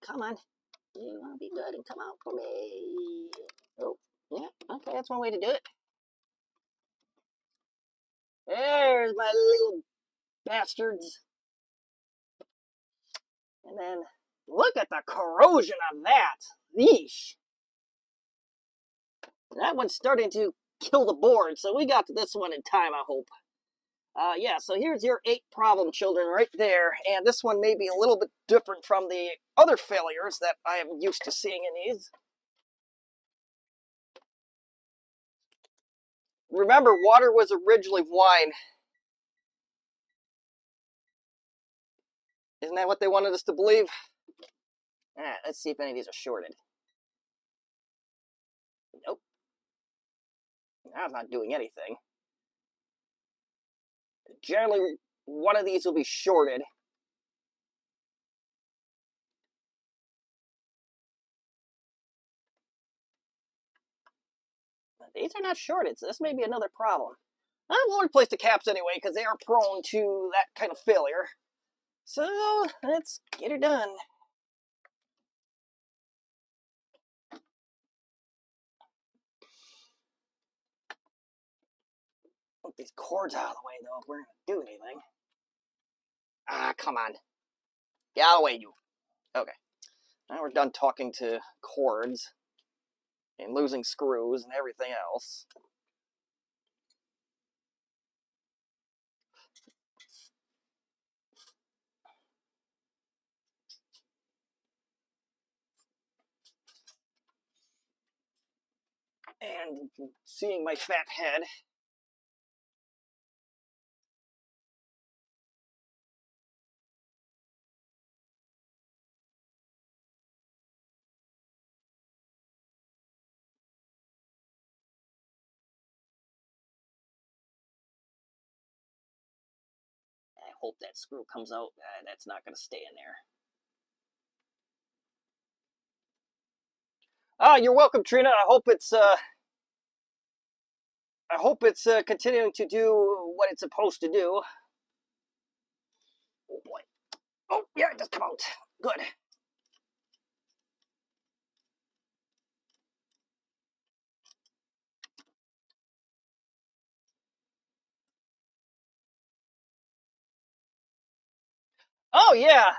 Come on. You want to be good and come out for me. Oh, yeah, okay, that's one way to do it. There's my little bastards. And then look at the corrosion on that. Yeesh. That one's starting to kill the board, so we got to this one in time, I hope. Yeah, so here's your 8 problem children right there, and this one may be a little bit different from the other failures that I am used to seeing in these. Remember, water was originally wine. Isn't that what they wanted us to believe? Alright, let's see if any of these are shorted. Nope. I'm not doing anything. Generally, one of these will be shorted. These are not shorted, so this may be another problem. We'll replace the caps anyway, because they are prone to that kind of failure. So, let's get her done. Put these cords out of the way, though, if we're going to do anything. Come on. Get out of the way, you. Okay. Now we're done talking to cords and losing screws and everything else. And seeing my fat head, hope that screw comes out. That's not going to stay in there. You're welcome, Trina. I hope it's continuing to do what it's supposed to do. Oh boy. Oh yeah, it just come out. Good. Oh yeah.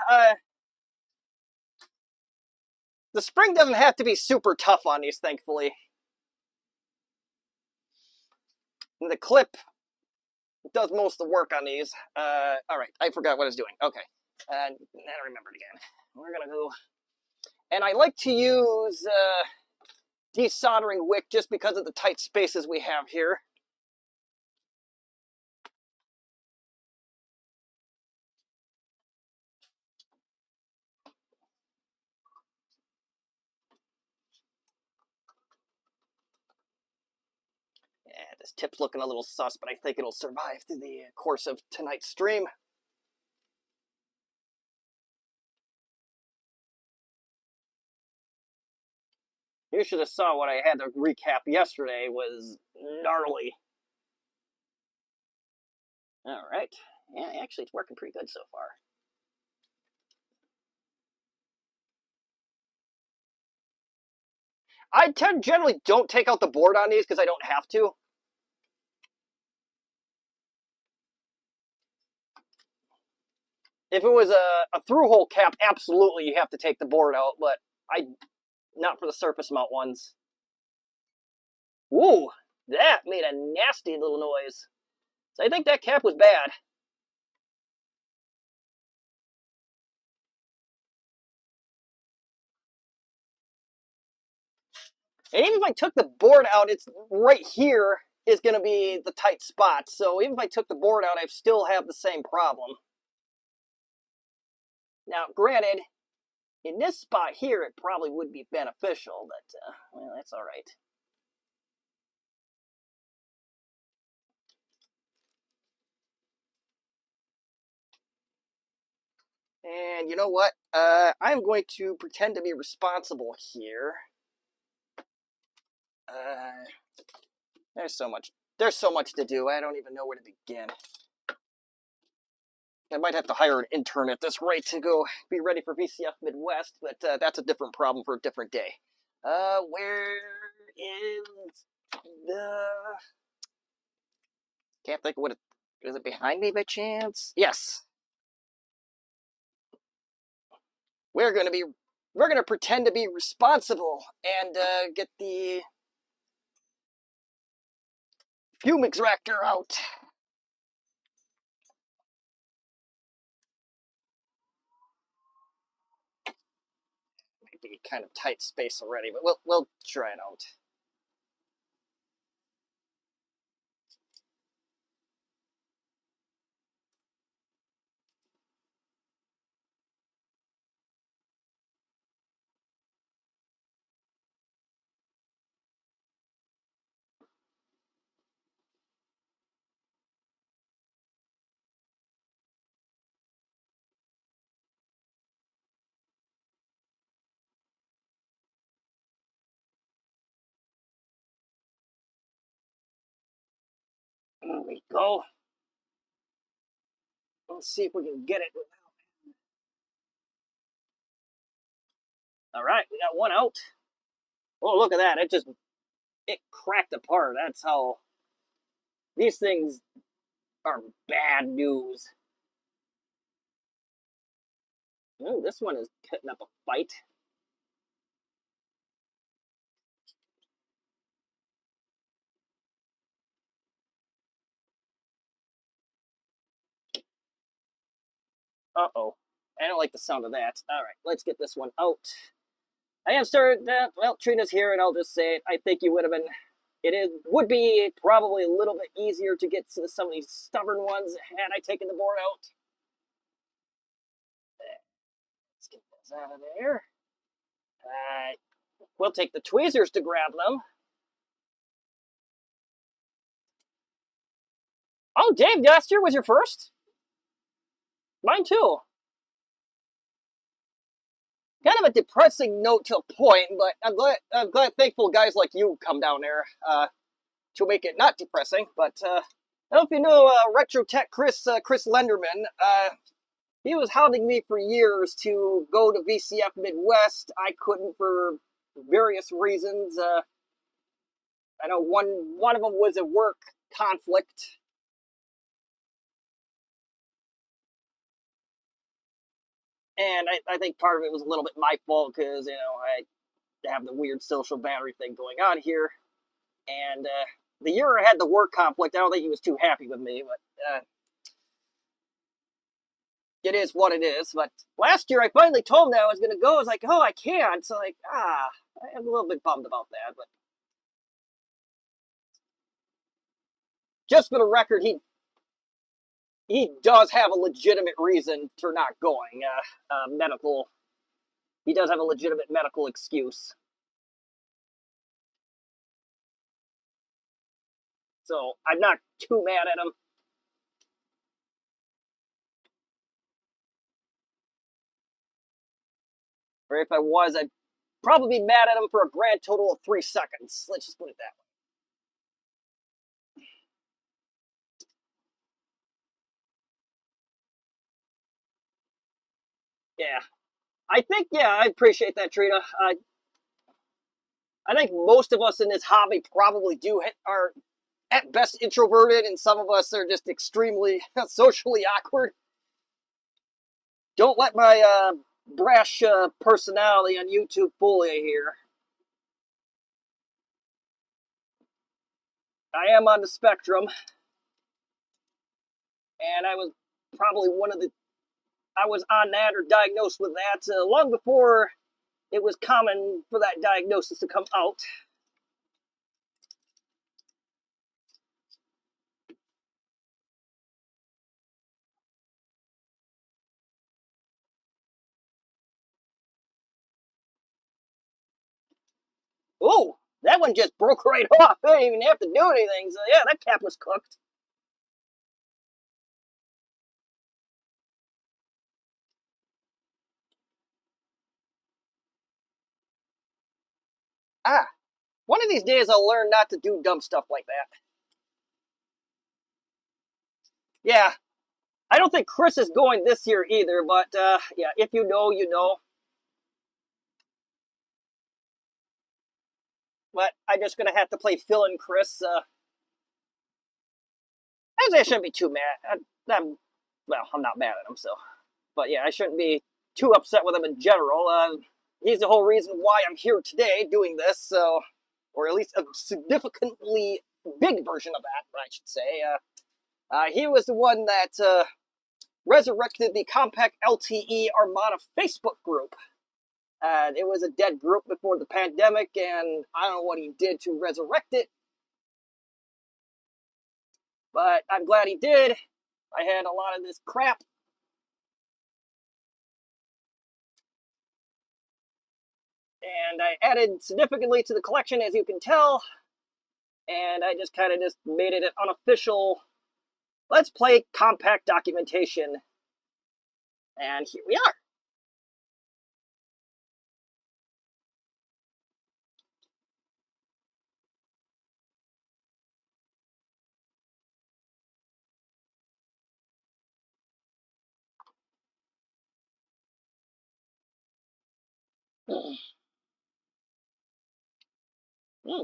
The spring doesn't have to be super tough on these, thankfully. And the clip does most of the work on these. All right, I forgot what I was doing. Okay, now I remembered again. We're gonna go, and I like to use desoldering wick just because of the tight spaces we have here. Yeah, this tip's looking a little sus, but I think it'll survive through the course of tonight's stream. You should have saw what I had to recap yesterday was gnarly. All right. Yeah, actually, it's working pretty good so far. I generally don't take out the board on these because I don't have to. If it was a through-hole cap, absolutely you have to take the board out, but not for the surface mount ones. Ooh, that made a nasty little noise. So I think that cap was bad. And even if I took the board out, it's right here is going to be the tight spot. So even if I took the board out, I still have the same problem. Now, granted, in this spot here, it probably would be beneficial, but, well, that's all right. And you know what? I'm going to pretend to be responsible here. There's so much to do. I don't even know where to begin. I might have to hire an intern at this rate to go be ready for VCF Midwest, but that's a different problem for a different day. Where is the... Can't think of what it... Is it behind me by chance? Yes. We're gonna pretend to be responsible and get the fume extractor out. Might be kind of tight space already, but we'll try it out. There we go. Let's see if we can get it. All right, we got one out. Oh, look at that. It cracked apart. That's how these things are bad news. Oh, this one is putting up a fight. Uh-oh. I don't like the sound of that. All right, let's get this one out. I have started that. Well, Trina's here, and I'll just say it. I think you would have been... would be probably a little bit easier to get to some of these stubborn ones had I taken the board out. Let's get this out of there. We'll take the tweezers to grab them. Oh, Dave, last year was your first? Mine too. Kind of a depressing note to a point, but I'm glad, thankful guys like you come down there to make it not depressing. But I don't know if you know Retro Tech Chris Lenderman. He was hounding me for years to go to VCF Midwest. I couldn't for various reasons. I know one of them was a work conflict. And I think part of it was a little bit my fault because, I have the weird social battery thing going on here. And the year I had the work conflict, I don't think he was too happy with me, but it is what it is. But last year I finally told him that I was going to go. I was like, oh, I can't. So, I'm a little bit bummed about that. But just for the record, he does have a legitimate reason for not going. Medical. He does have a legitimate medical excuse. So I'm not too mad at him. Or if I was, I'd probably be mad at him for a grand total of 3 seconds. Let's just put it that way. Yeah. I appreciate that, Trina. I think most of us in this hobby probably are at best introverted, and some of us are just extremely socially awkward. Don't let my brash personality on YouTube fool you here. I am on the spectrum, and I was probably I was on that or diagnosed with that long before it was common for that diagnosis to come out. Oh, that one just broke right off. I didn't even have to do anything. So yeah, that cap was cooked. Ah, one of these days I'll learn not to do dumb stuff like that. Yeah, I don't think Chris is going this year either, but yeah, if you know, you know. But I'm just going to have to play Phil and Chris. I shouldn't be too mad. I'm not mad at him, so. But yeah, I shouldn't be too upset with him in general. He's the whole reason why I'm here today doing this, so. Or at least a significantly big version of that, I should say. He was the one that resurrected the Compact LTE Armada Facebook group. It was a dead group before the pandemic, and I don't know what he did to resurrect it. But I'm glad he did. I had a lot of this crap. And I added significantly to the collection, as you can tell. And I just kind of just made it an unofficial Let's Play compact documentation. And here we are.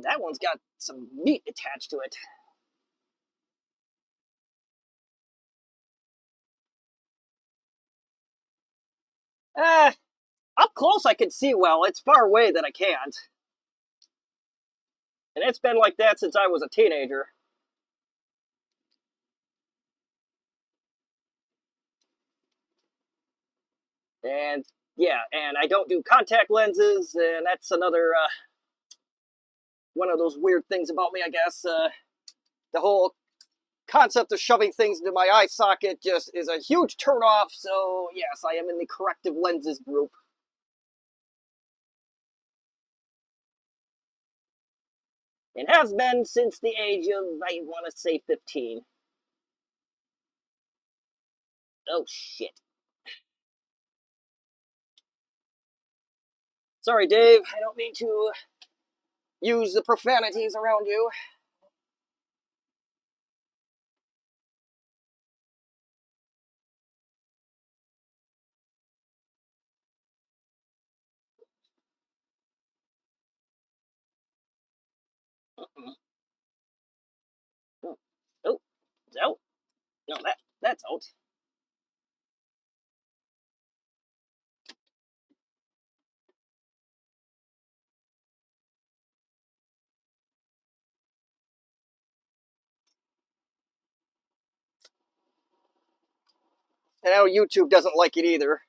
That one's got some meat attached to it. Up close I can see well. It's far away that I can't. And it's been like that since I was a teenager. And yeah, and I don't do contact lenses, and that's another one of those weird things about me, I guess. The whole concept of shoving things into my eye socket just is a huge turnoff, so yes, I am in the corrective lenses group. It has been since the age of, I want to say, 15. Oh, shit. Sorry, Dave. I don't mean to use the profanities around you. Oh, oh, it's out. No, that's out. And now YouTube doesn't like it either.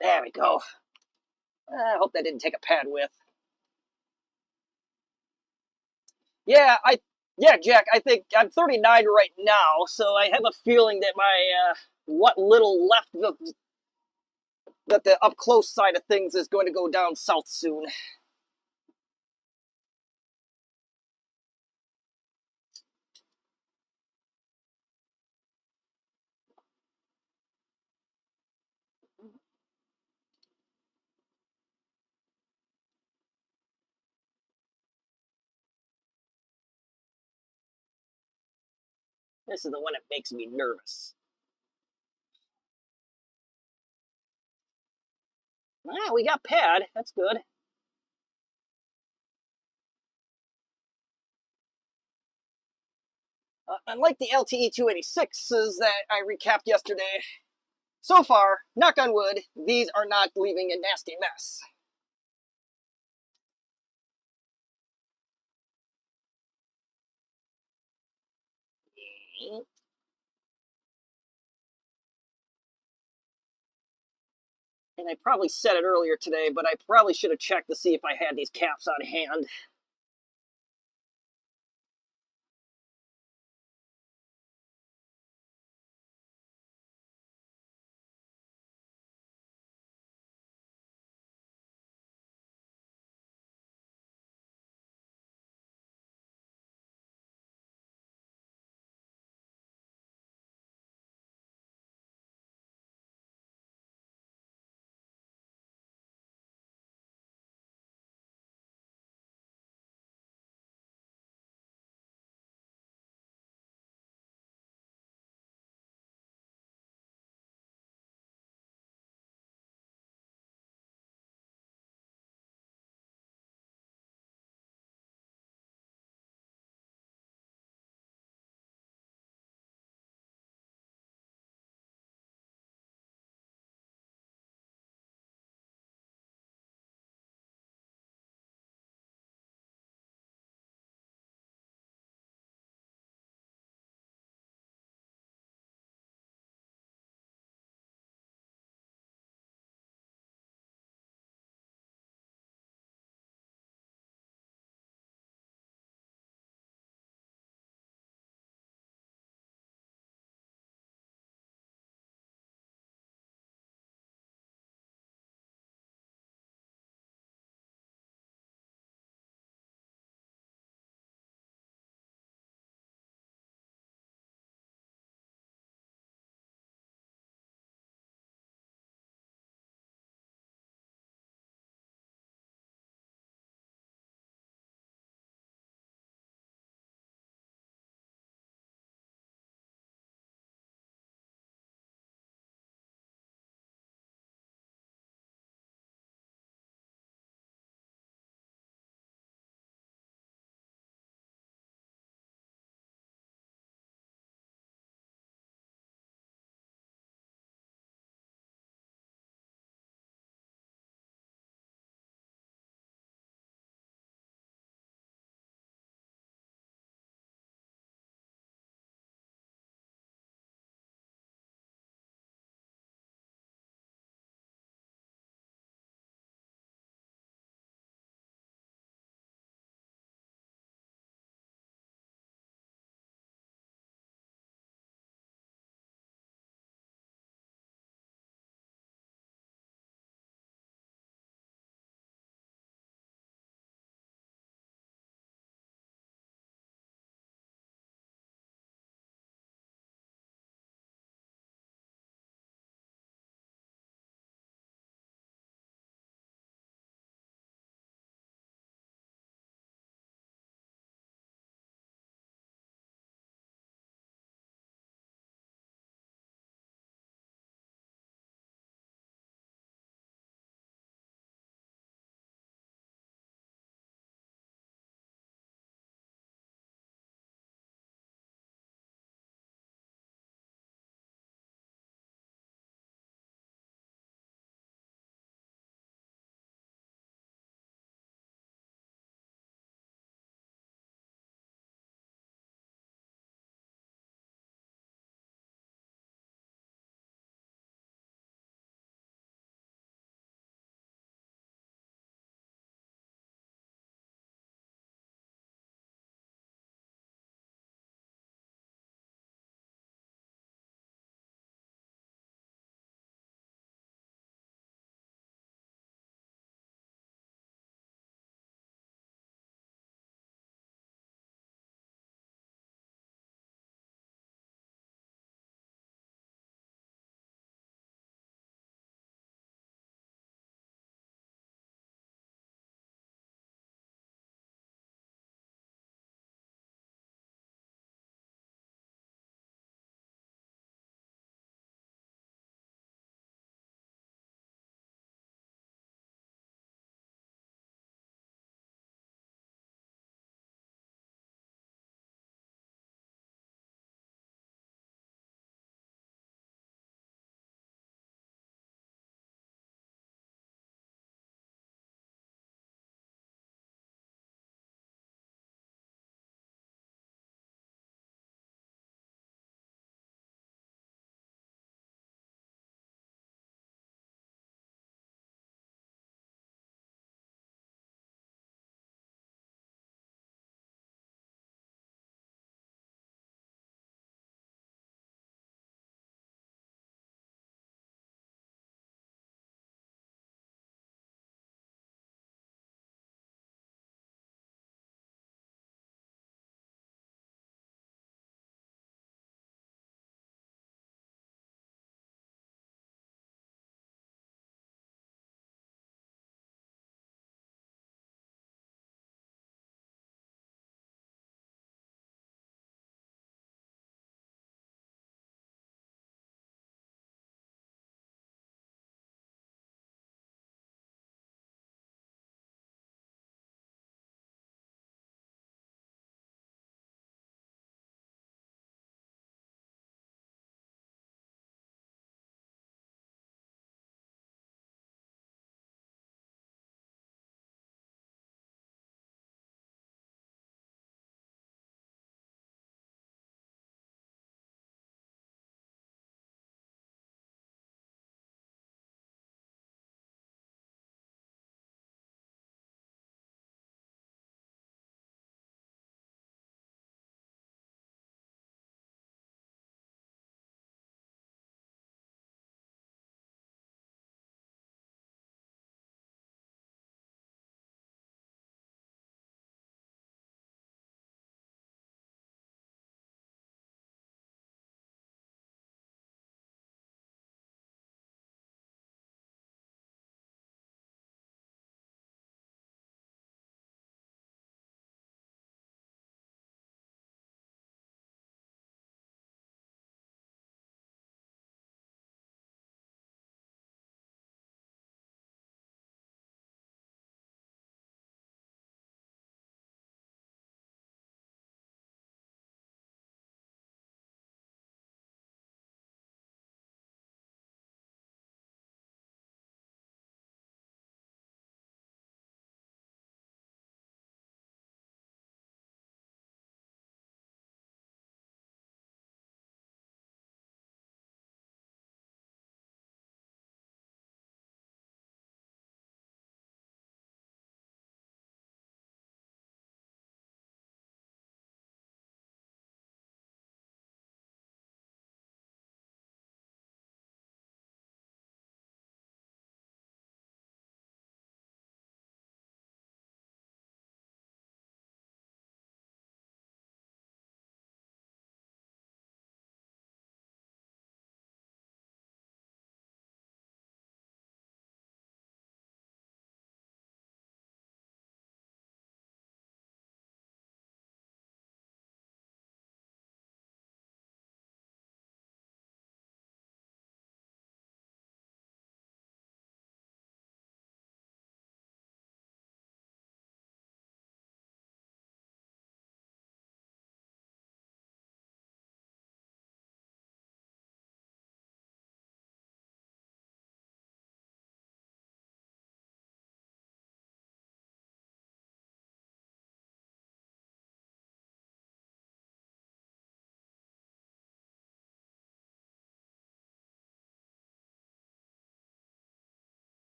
There we go. I hope that didn't take a pad with. Yeah, yeah, Jack. I think I'm 39 right now, so I have a feeling that my what little left of that the up close side of things is going to go down south soon. This is the one that makes me nervous. Ah, we got pad. That's good. Unlike the LTE-286s that I recapped yesterday, so far, knock on wood, these are not leaving a nasty mess. And I probably said it earlier today, but I probably should have checked to see if I had these caps on hand.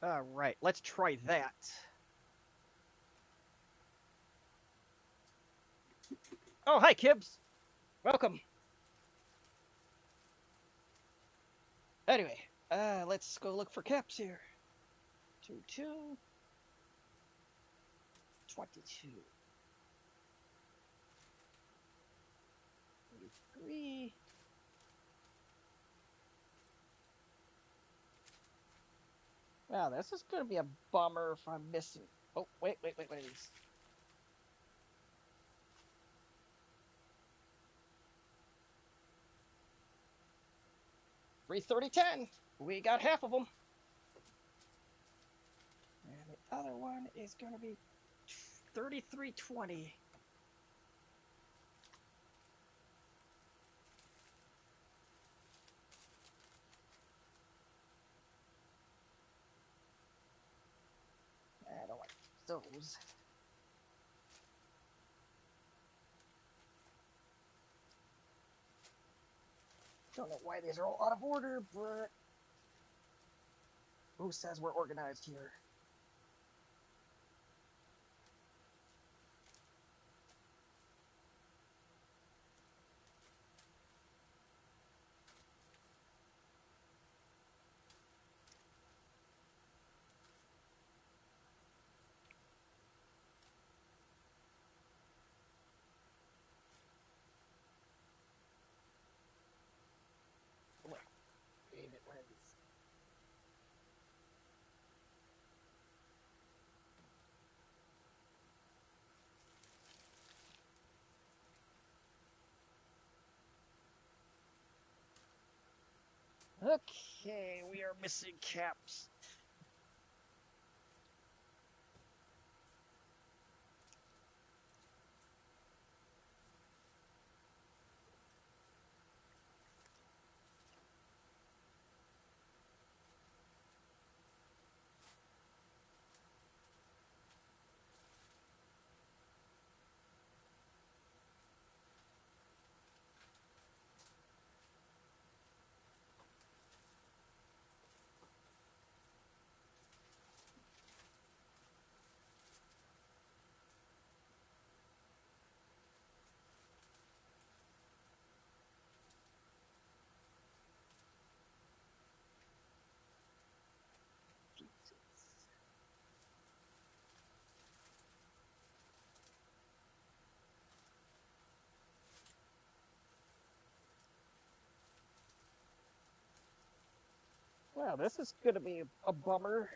All right, let's try that. Oh, hi, Kibbs. Welcome. Anyway, let's go look for caps here. 22, 22, 23. Wow, this is gonna be a bummer if I'm missing. Oh, wait. 33010. We got half of them. And the other one is gonna be 3320. I don't like those. Don't know why these are all out of order, but who says we're organized here? David wins. Okay, we are missing caps. Jesus. Wow, this is gonna be a bummer.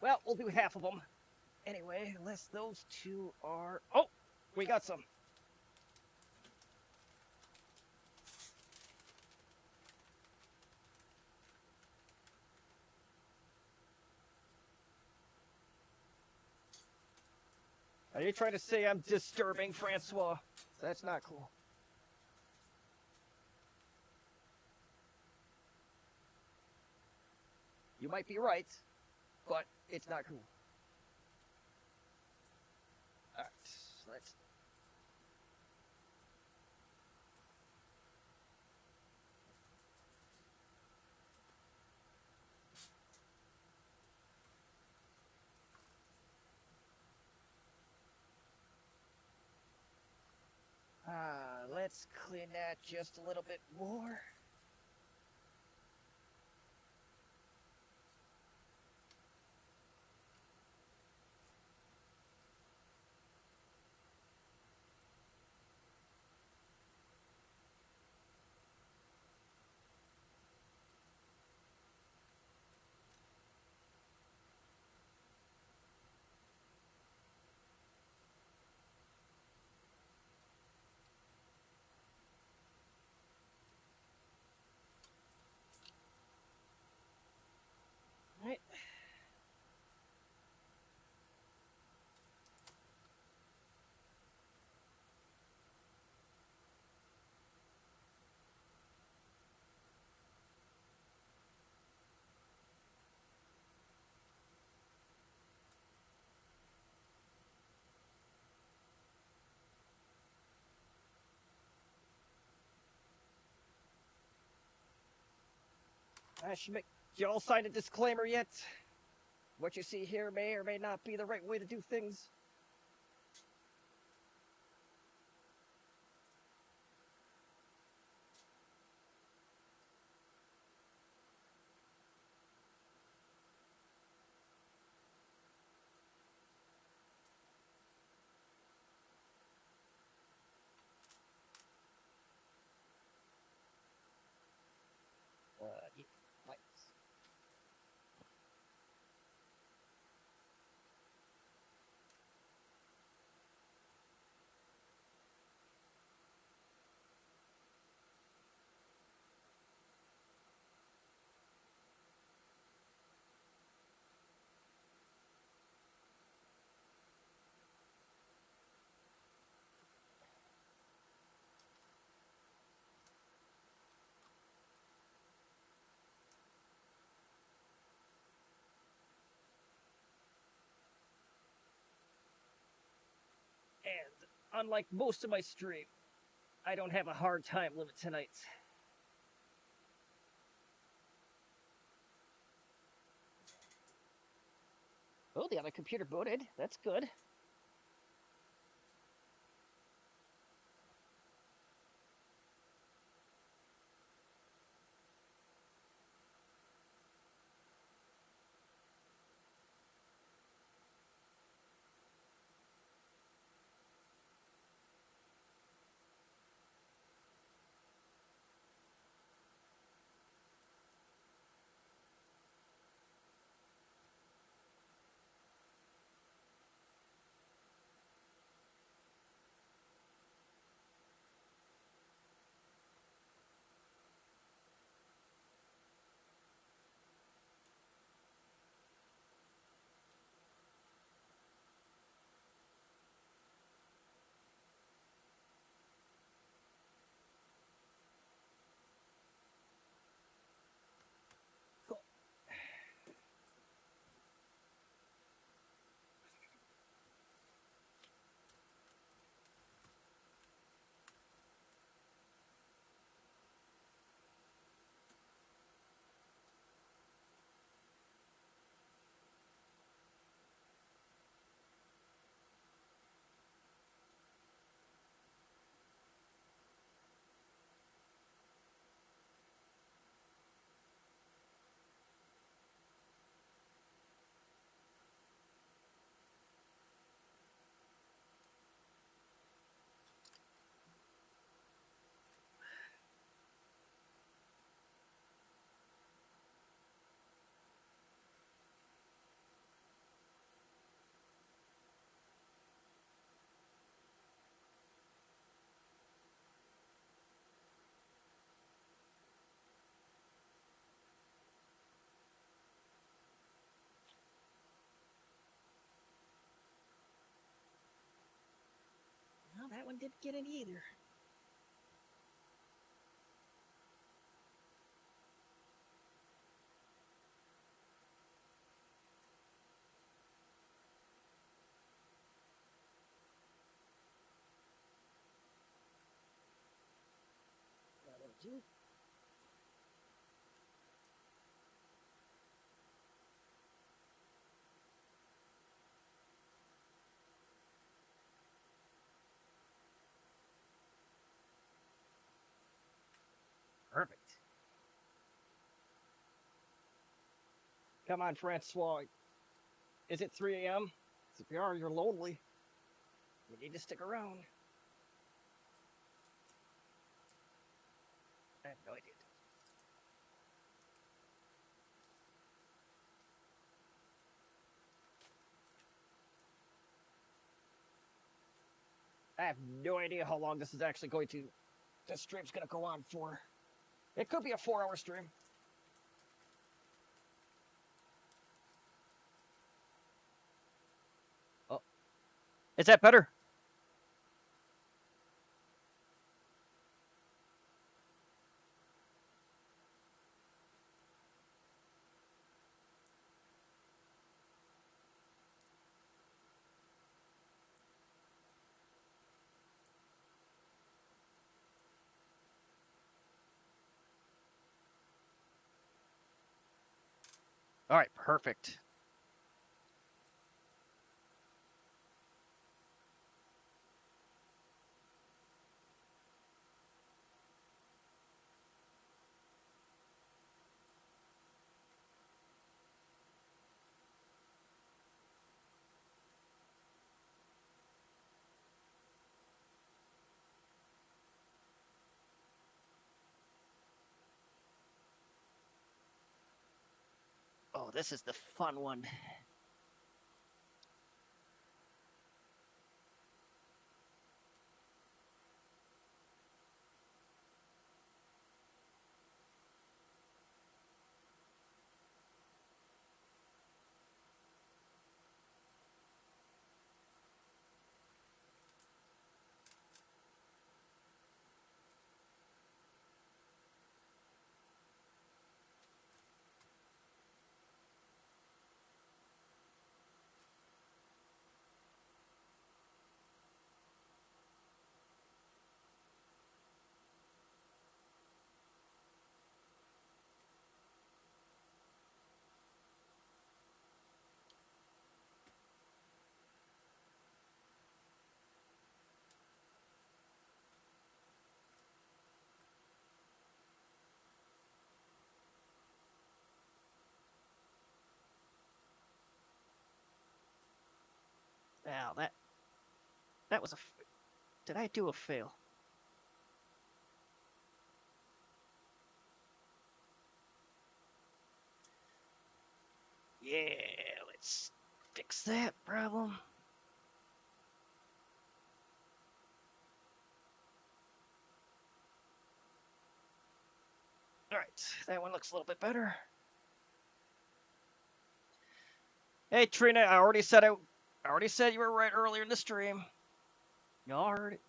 Well, we'll do half of them. Anyway, unless those two are... Oh, we got some. Are you trying to say I'm disturbing, Francois? That's not cool. You might be right, but it's not cool. Alright, let's... let's clean that just a little bit more. I should make you all sign a disclaimer yet. What you see here may or may not be the right way to do things. Yeah, lights. And unlike most of my stream, I don't have a hard time limit tonight. Oh, the other computer booted. That's good. Cool. Well, that one didn't get in either. That'll do. Perfect. Come on, Francois. Is it 3 a.m.? If you are, you're lonely. You need to stick around. I have no idea. I have no idea how long this is actually going to. This stream's gonna go on for. It could be a 4-hour stream. Oh, is that better? All right, perfect. Oh, this is the fun one. Now that was a. Did I do a fail? Yeah, let's fix that problem. All right, that one looks a little bit better. Hey Trina, I already said you were right earlier in the stream. Y'all heard it.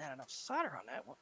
Not enough solder on that one.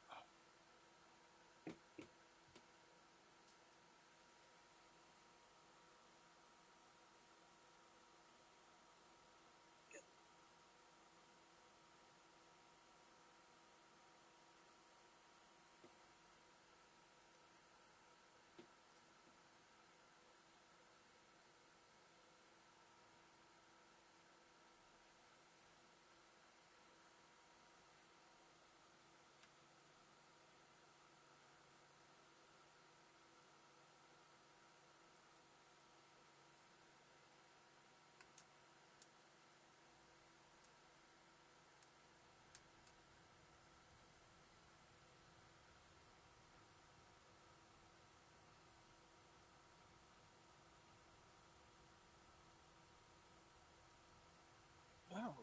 Oh,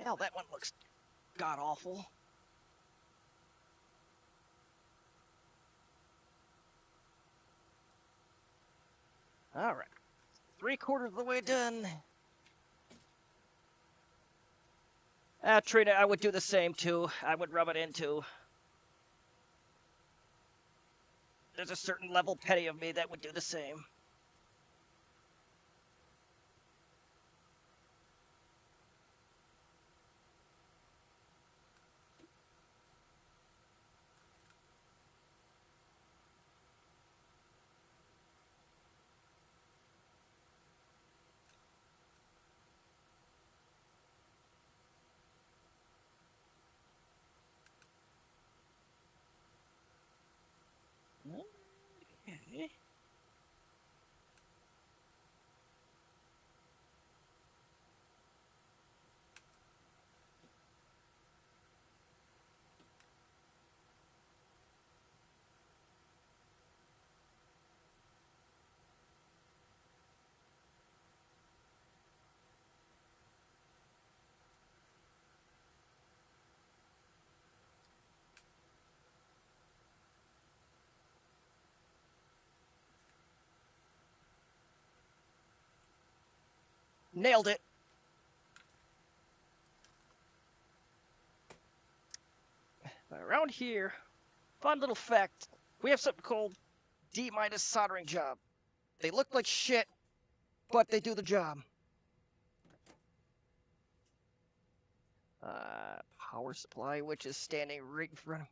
hell, that one looks god awful. All right, 3/4 of the way done. Trina, I would do the same too. I would rub it in too. There's a certain level petty of me that would do the same. Okay. Nailed it. Around here, fun little fact, we have something called D- soldering job. They look like shit, but they do the job. power supply, which is standing right in front of me.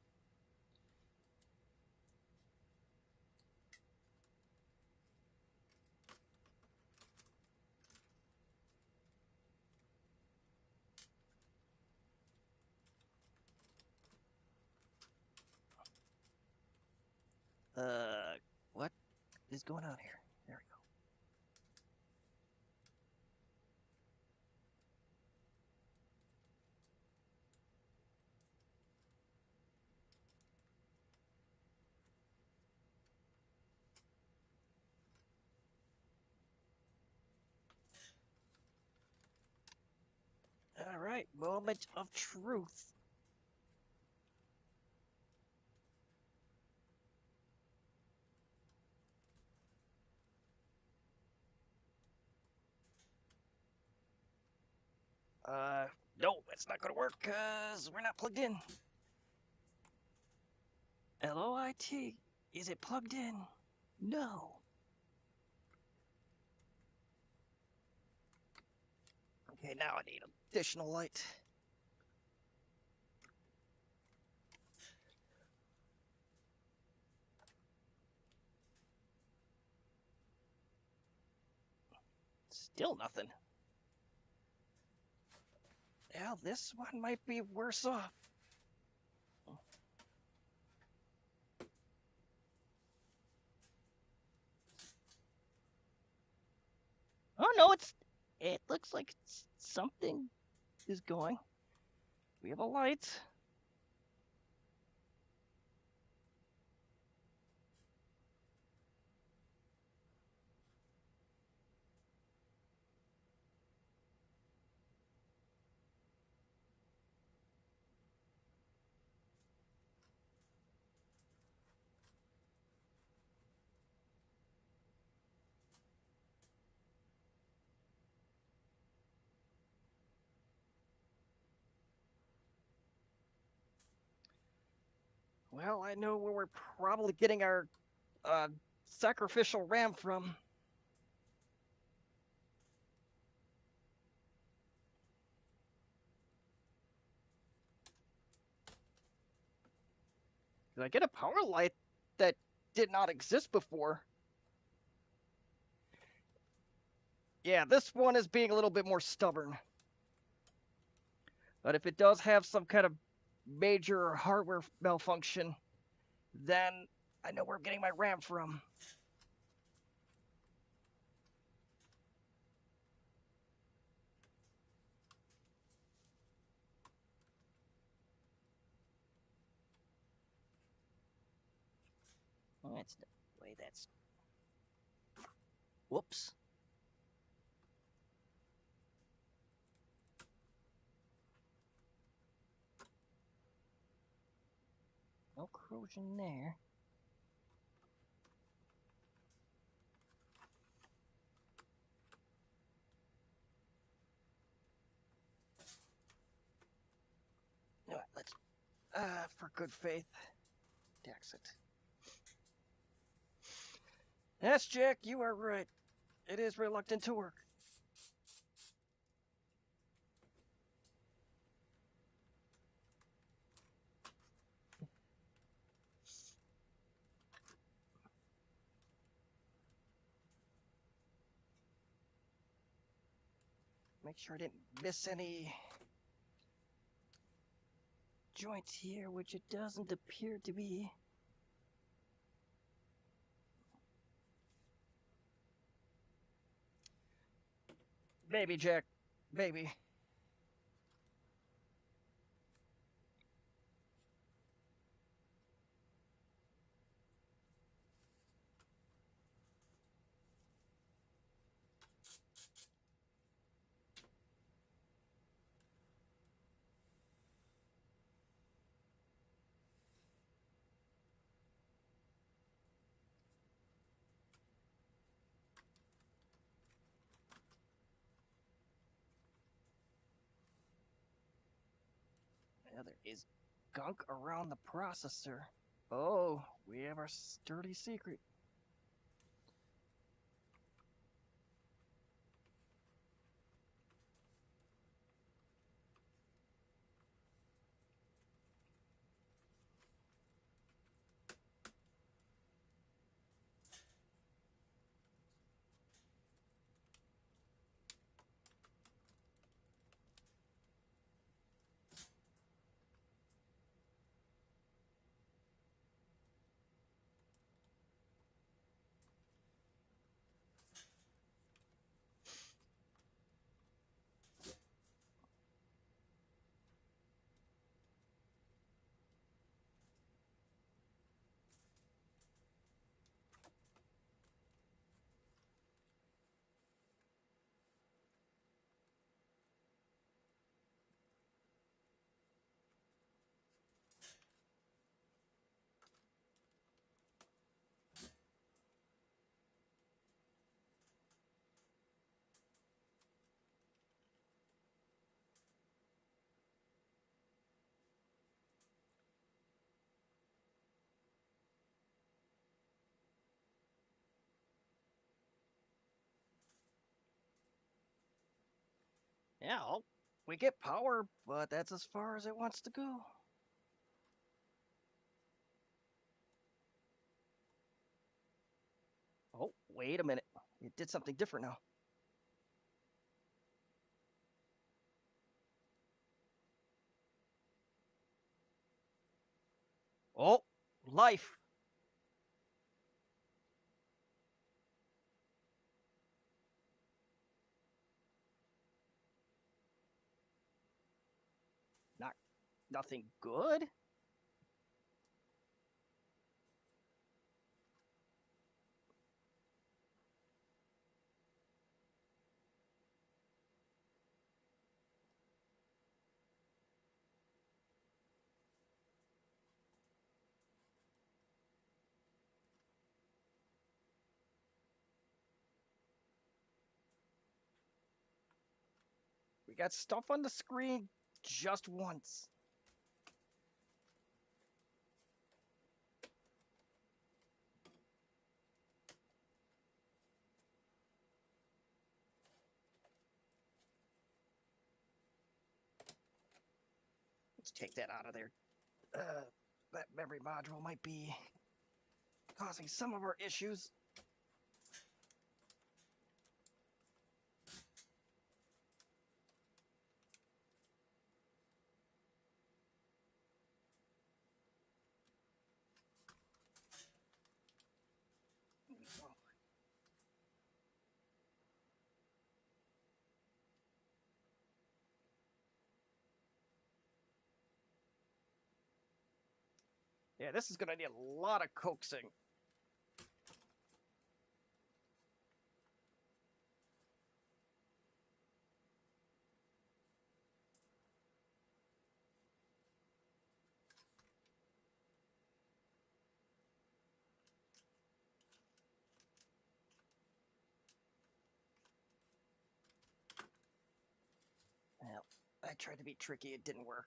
What is going on here? There we go. All right, moment of truth. No, it's not gonna work because we're not plugged in. LOIT, is it plugged in? No. Okay, now I need additional light. Still nothing. Well, this one might be worse off. Oh no, it looks like something is going. We have a light. Well, I know where we're probably getting our sacrificial ram from. Did I get a power light that did not exist before? Yeah, this one is being a little bit more stubborn. But if it does have some kind of major hardware malfunction, then I know where I'm getting my RAM from. Oh, that's the way that's... Whoops. No corrosion there. All right, let's, for good faith, exit. Yes, Jack, you are right. It is reluctant to work. Make sure I didn't miss any joints here, which it doesn't appear to be. Maybe, Jack. Maybe. Yeah, there is gunk around the processor. Oh, we have our dirty secret. Yeah, we get power, but that's as far as it wants to go. Oh, wait a minute. It did something different now. Oh, life. Not nothing good. We got stuff on the screen just once. Let's take that out of there. That memory module might be causing some of our issues. Yeah, this is gonna need a lot of coaxing. Well, I tried to be tricky, it didn't work.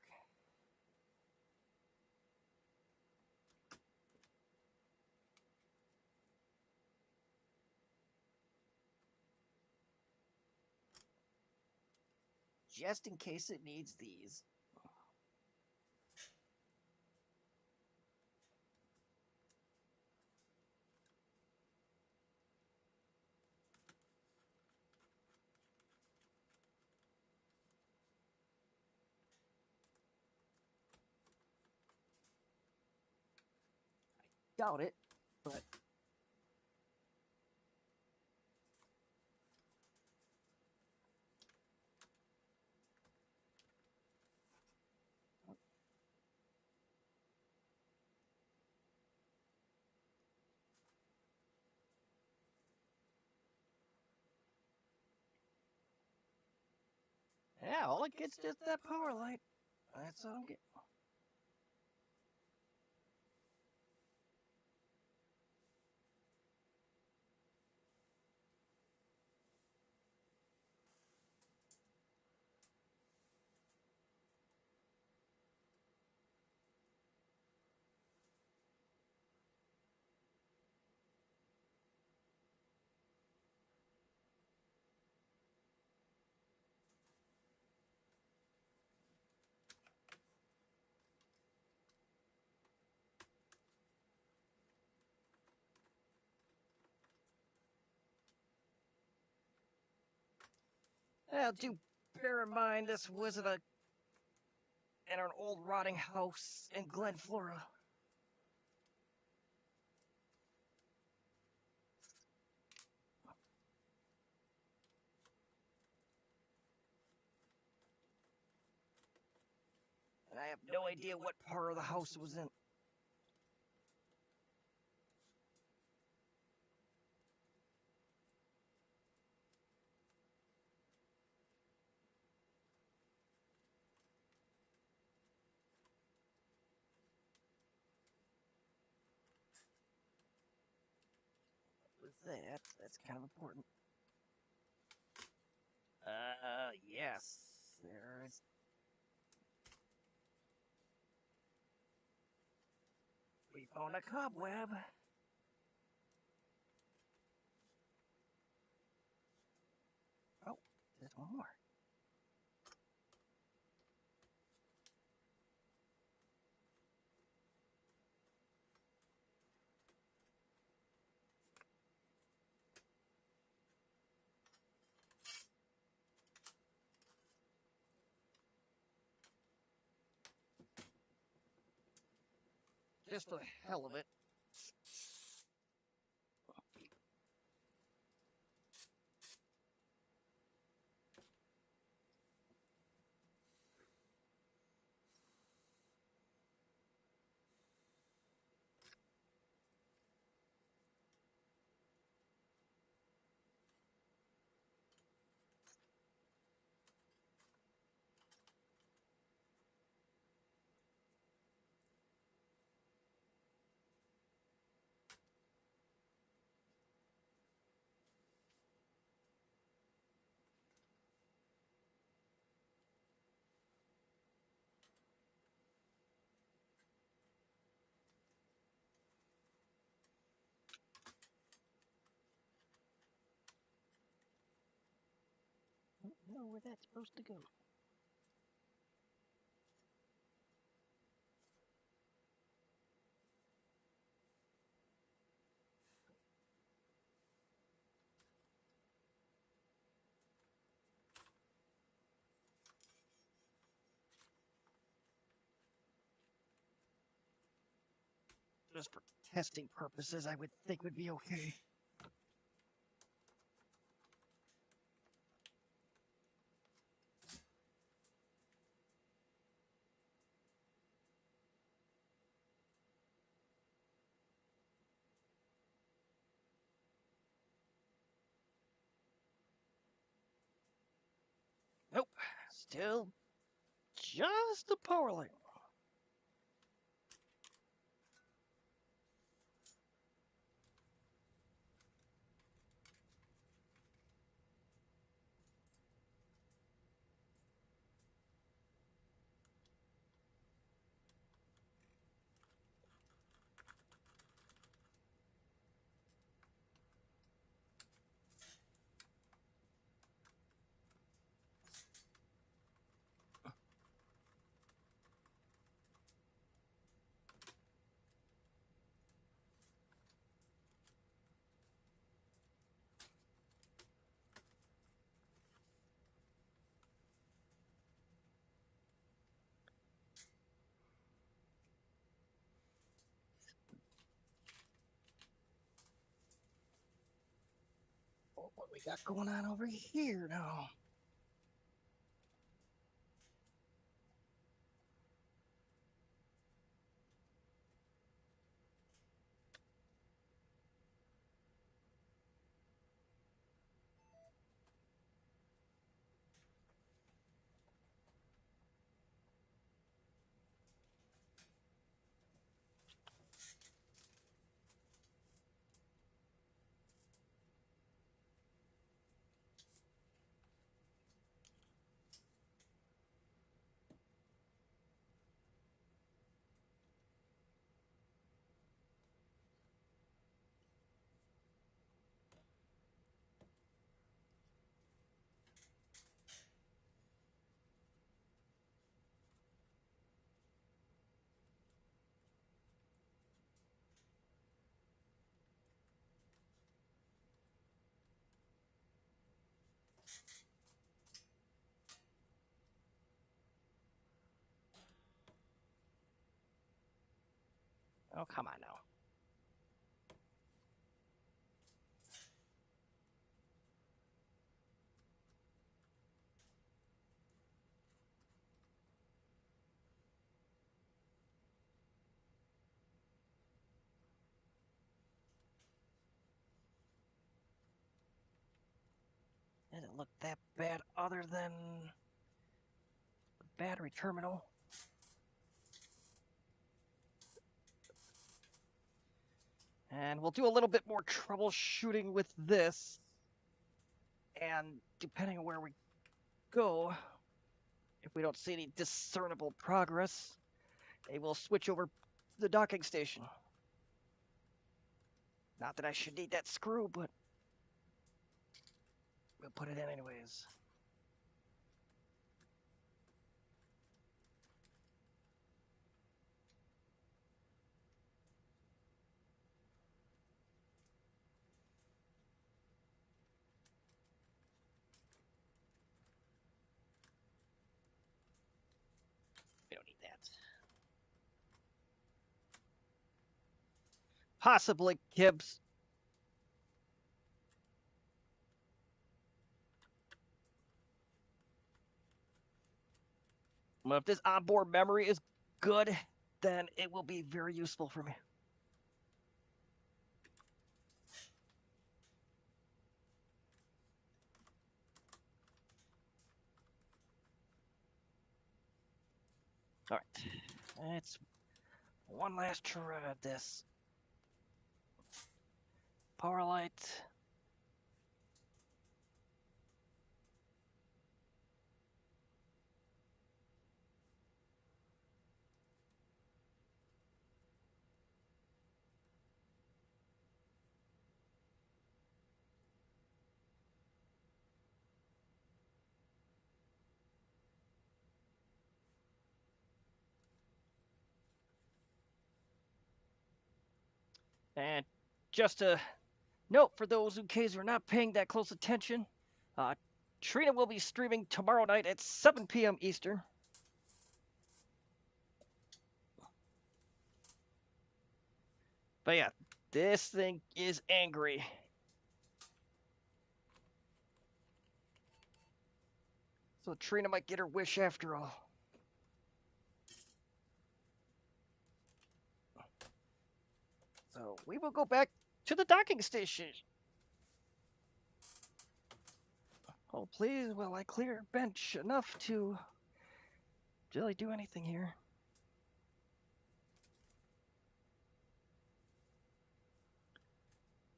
Just in case it needs these. Doubt it, but yeah, all it gets is just that power light. That's all I'm getting. Well, do bear in mind this was in an old rotting house in Glen Flora. And I have no idea what part of the house it was in. With that, that's kind of important. Yes. There's. We found a cobweb. Oh, there's one more. just for the hell of it. I don't know where that's supposed to go. Just for testing purposes, I would think would be okay. Nope. Still just the power line. What we got going on over here now? Oh, come on now. Doesn't look that bad other than the battery terminal. And we'll do a little bit more troubleshooting with this. And depending on where we go, if we don't see any discernible progress, they will switch over to the docking station. Not that I should need that screw, but we'll put it in anyways. We don't need that. Possibly, Kibbs. Well, if this onboard memory is good, then it will be very useful for me. All right, it's one last try at this. Power light. And just a note for those in case are not paying that close attention, uh, Trina will be streaming tomorrow night at 7 p.m. Eastern. But yeah, this thing is angry. So Trina might get her wish after all. So we will go back to the docking station. Oh, please, will I clear bench enough to really do anything here?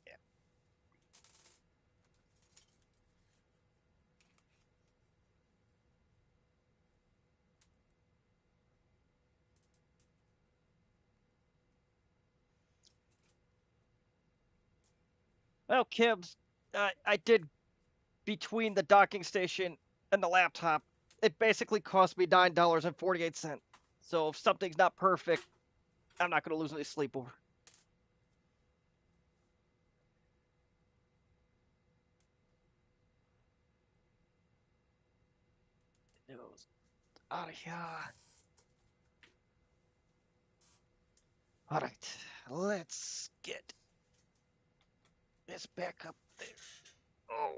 Yeah. Well, Kibbs, I did between the docking station and the laptop. It basically cost me $9.48. So if something's not perfect, I'm not going to lose any sleep over. Those out of here. All right, let's get this back up there. Oh.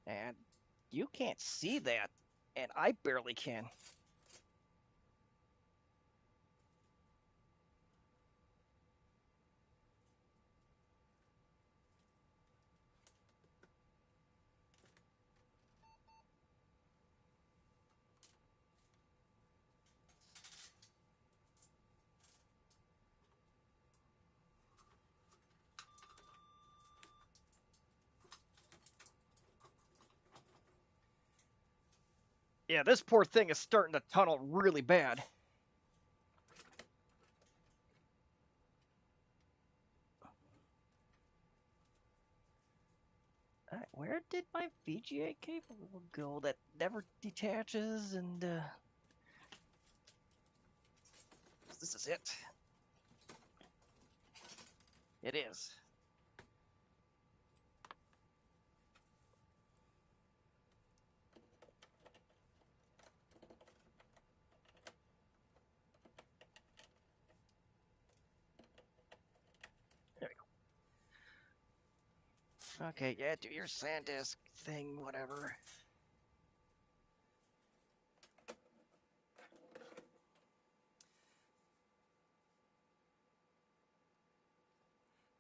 And you can't see that, and I barely can. Yeah, this poor thing is starting to tunnel really bad. Where did my VGA cable go that never detaches and this is it. It is. There we go. Okay, yeah, do your SanDisk thing, whatever.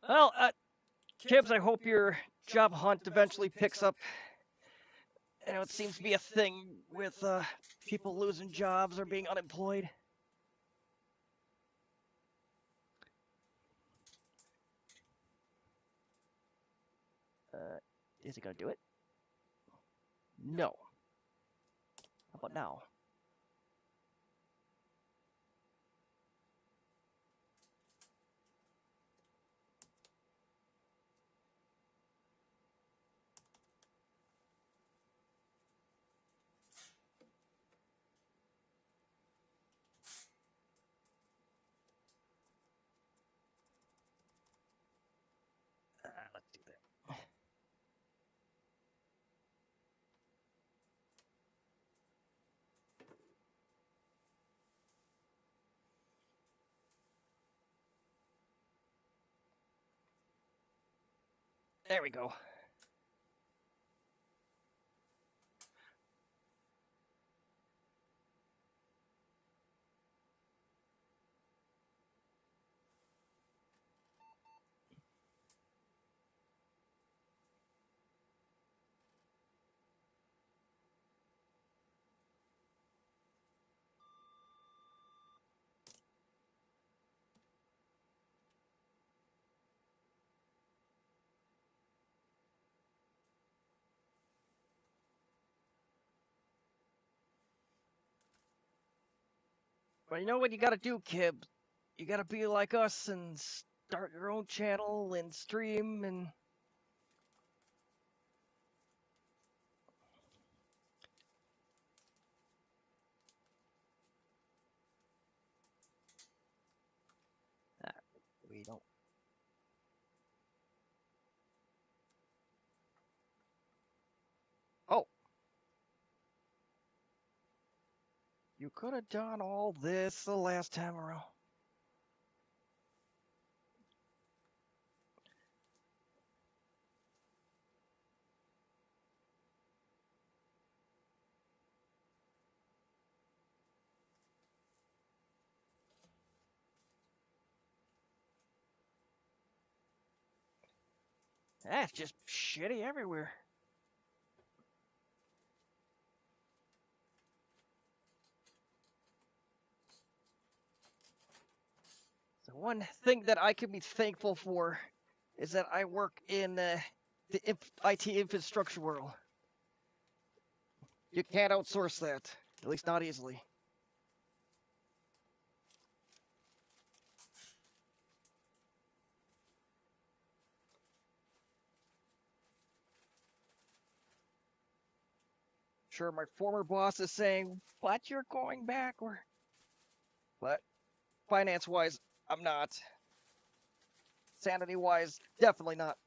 Well, Kibbs, I hope your job hunt eventually picks up. You know, it seems to be a thing with people losing jobs or being unemployed. Is it gonna do it? No. How about now? There we go. But you know what you gotta do, Kib? You gotta be like us and start your own channel and stream and. We don't. Oh, you could have done all this the last time around. That's just shitty everywhere. So one thing that I can be thankful for is that I work in the IT infrastructure world. You can't outsource that, at least not easily. Sure, my former boss is saying, "But you're going backward." But finance-wise, I'm not. Sanity-wise, definitely not.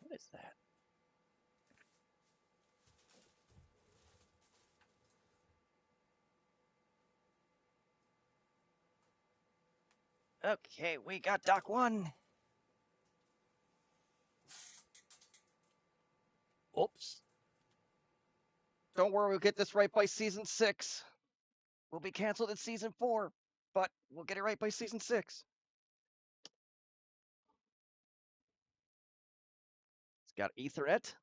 What is that? Okay, we got Doc 1. Oops. Don't worry, we'll get this right by season 6. We'll be canceled in season 4, but we'll get it right by season 6. It's got Ethernet.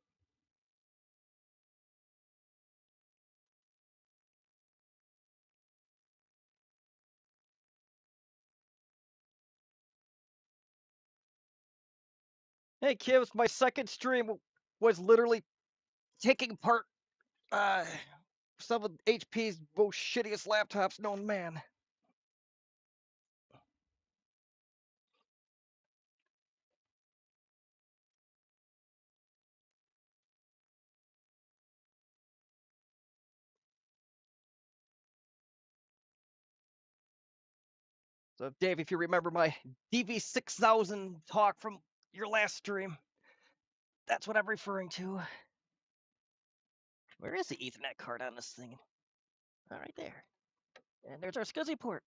Hey, kids, my second stream was literally taking apart some of HP's most shittiest laptops known man. So, Dave, if you remember my DV6000 talk from your last stream, that's what I'm referring to. Where is the Ethernet card on this thing? Oh, right there. And there's our SCSI port.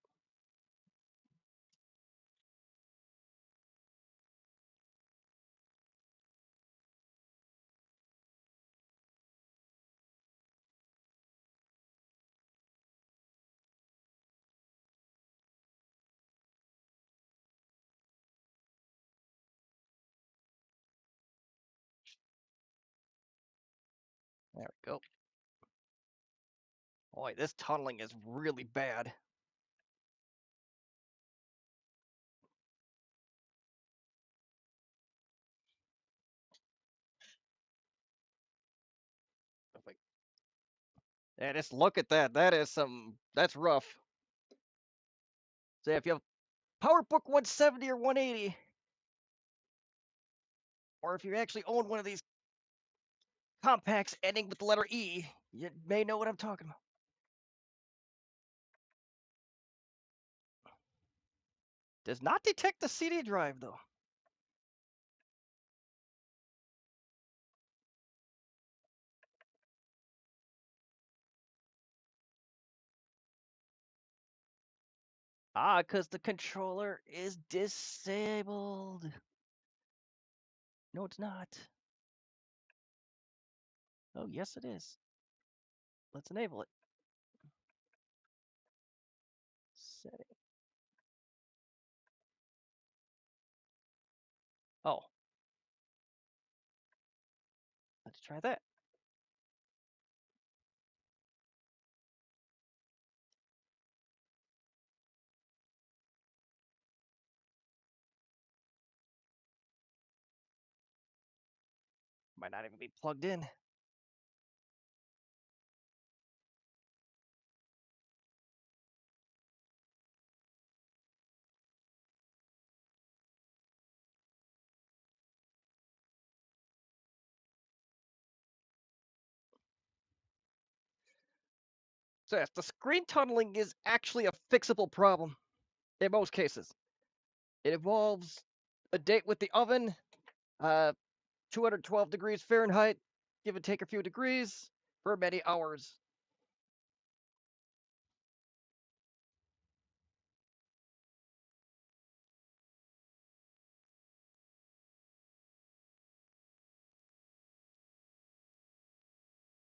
There we go. Boy, this tunneling is really bad. Yeah, just look at that. That is that's rough. So if you have PowerBook 170 or 180. Or if you actually own one of these compacts ending with the letter E, you may know what I'm talking about. Does not detect the CD drive, though. Ah, because the controller is disabled. No, it's not. Oh, yes, it is. Let's enable it. Setting. Oh. Let's try that. Might not even be plugged in. So yes, the screen tunneling is actually a fixable problem in most cases. It involves a date with the oven, 212 degrees Fahrenheit, give and take a few degrees for many hours.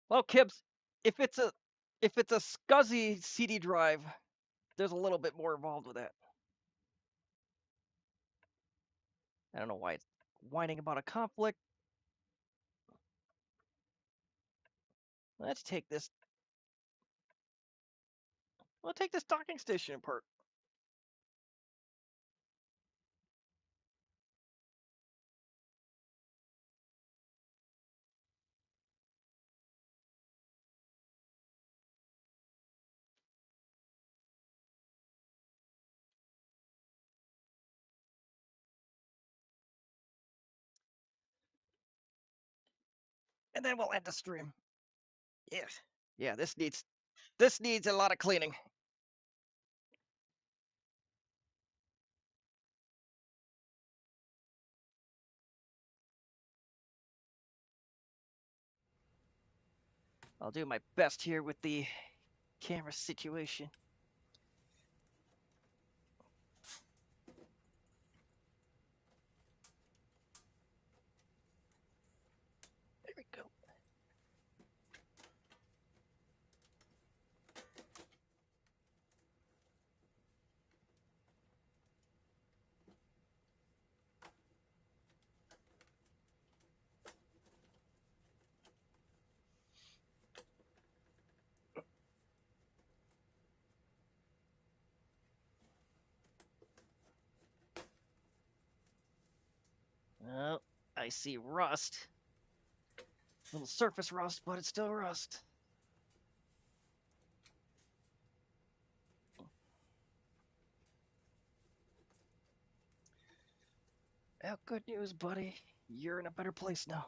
Well, Kibbs, if it's a SCSI CD drive, there's a little bit more involved with that. I don't know why it's whining about a conflict. Let's take this. We'll take this docking station apart. And then we'll end the stream. Yes. Yeah, this needs a lot of cleaning. I'll do my best here with the camera situation. There we go. Oh, I see rust. A little surface rust, but it's still rust. Well, good news, buddy. You're in a better place now.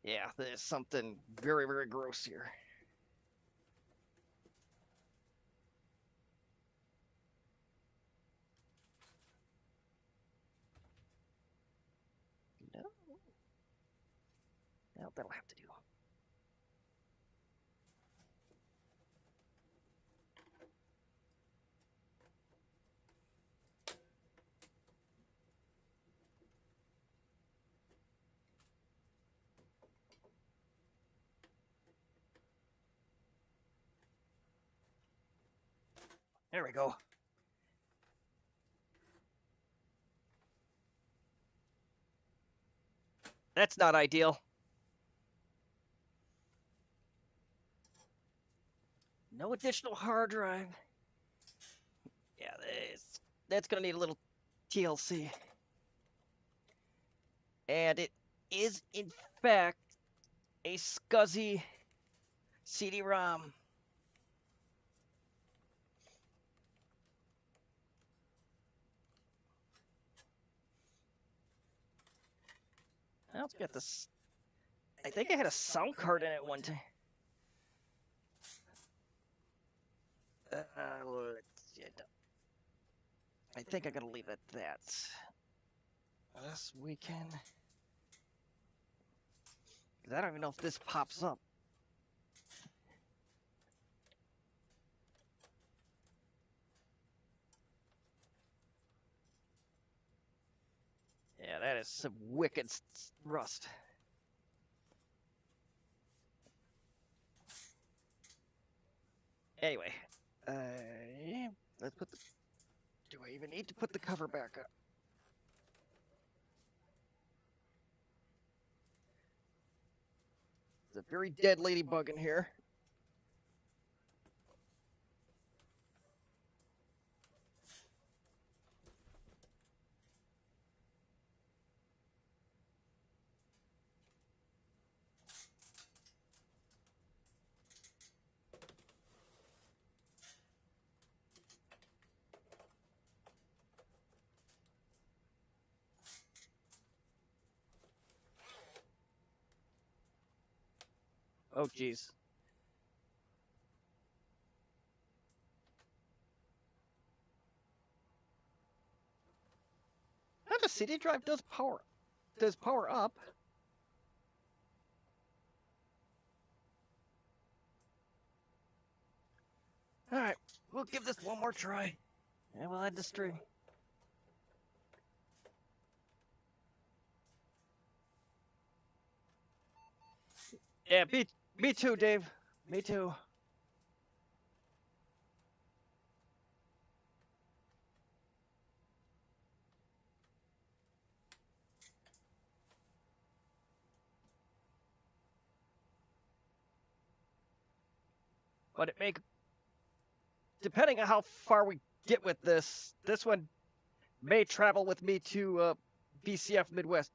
Yeah, there's something very, very gross here. No. Well, that'll have to do. There we go. That's not ideal. No additional hard drive. Yeah, that's gonna need a little TLC. And it is, in fact, a SCSI CD-ROM. Now it's got this. I think I had a sound card in it one time. I think I gotta leave it at that. This weekend. I don't even know if this pops up. Yeah, that is some wicked rust. Anyway, yeah, let's put the. Do I even need to put the cover back up? There's a very dead ladybug in here. Oh, jeez. Now the CD drive does power up. All right, we'll give this one more try, and we'll add the string. Yeah, me too, Dave. Me too. But it may, depending on how far we get with this one may travel with me to VCF Midwest.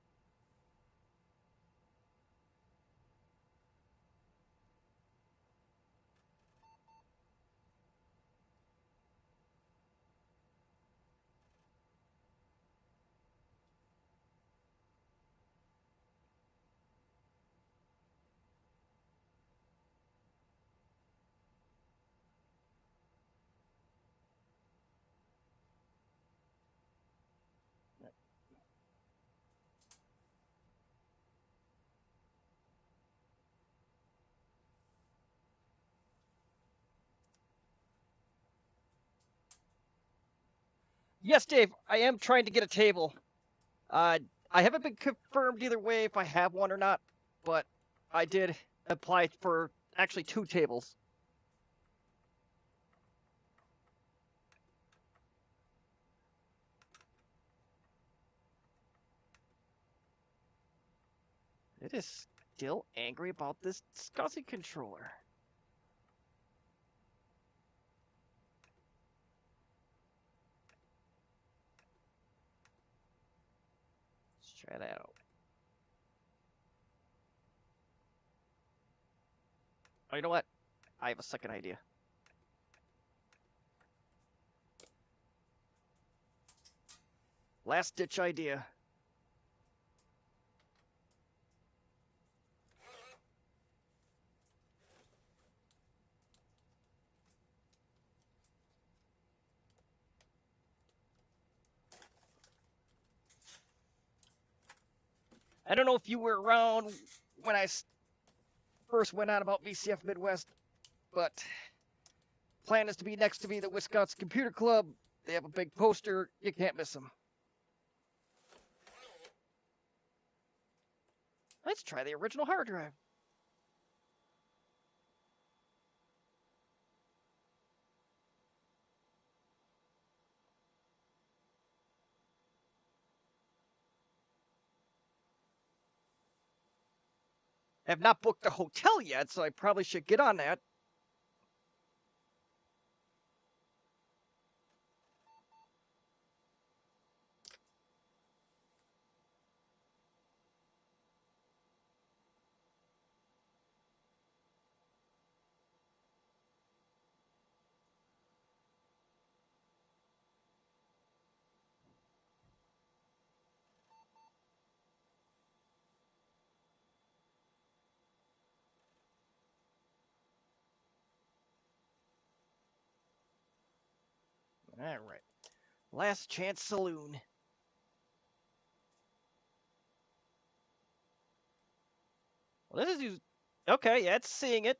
Yes, Dave, I am trying to get a table. I haven't been confirmed either way if I have one or not, but I did apply for actually 2 tables. It is still angry about this SCSI controller. Let's try that out. Oh, you know what? I have a second idea. Last ditch idea. I don't know if you were around when I first went on about VCF Midwest, but plan is to be next to me the Wisconsin Computer Club. They have a big poster. You can't miss them. Let's try the original hard drive. I have not booked a hotel yet, so I probably should get on that. All right. Last Chance Saloon. Well, this is okay. Yeah, it's seeing it.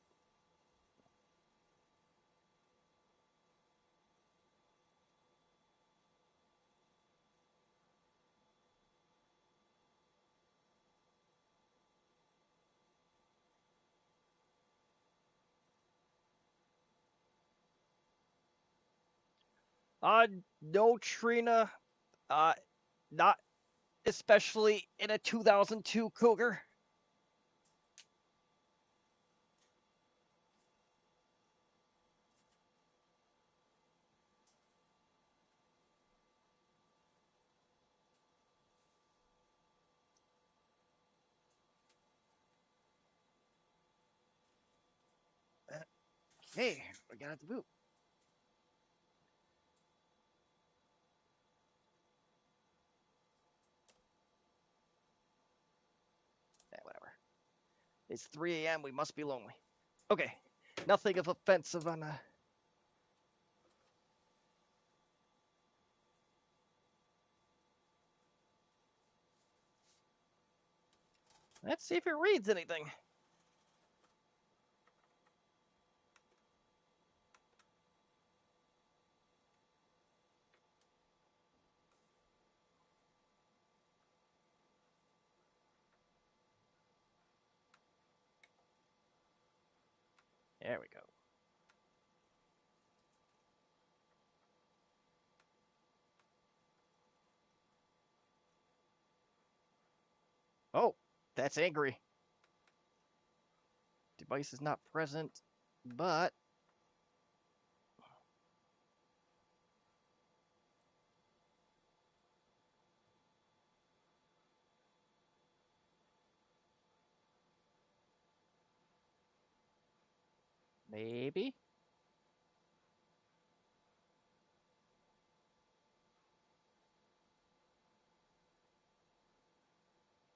No, Trina. Uh, not especially in a 2002 Cougar. Okay, we got the boot. Whatever. It's 3 a.m. We must be lonely. Okay, nothing of offensive on. Let's see if it reads anything. There we go. Oh, that's angry. Device is not present, but maybe.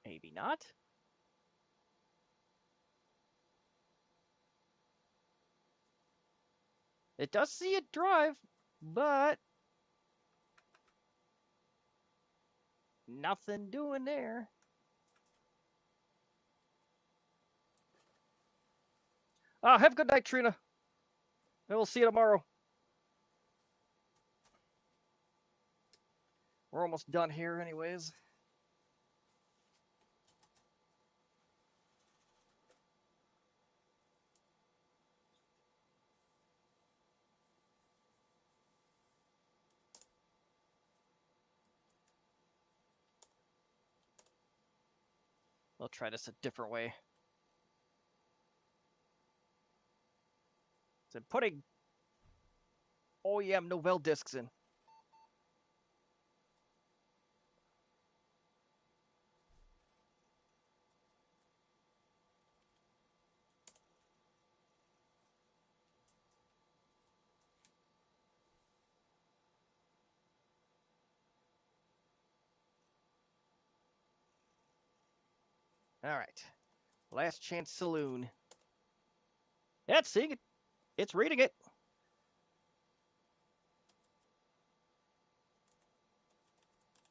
Maybe not. It does see it drive, but nothing doing there. Have a good night, Trina. And we'll see you tomorrow. We're almost done here, anyways. We'll try this a different way. So I'm putting OEM Novell discs in. All right. Last Chance Saloon. Yeah, it's seeing it. It's reading it.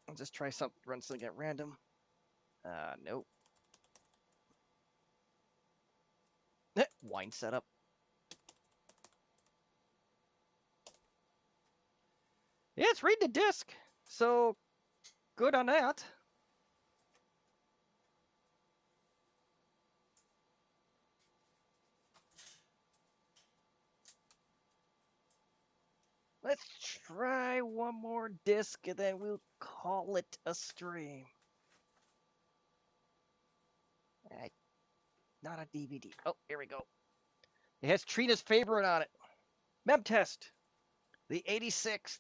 I'll just try something, run something at random. Nope. Wine setup. Yeah, it's reading the disc. So good on that. Let's try one more disc and then we'll call it a stream. Not a DVD. Oh, here we go. It has Trina's favorite on it. Mem test. The 86th.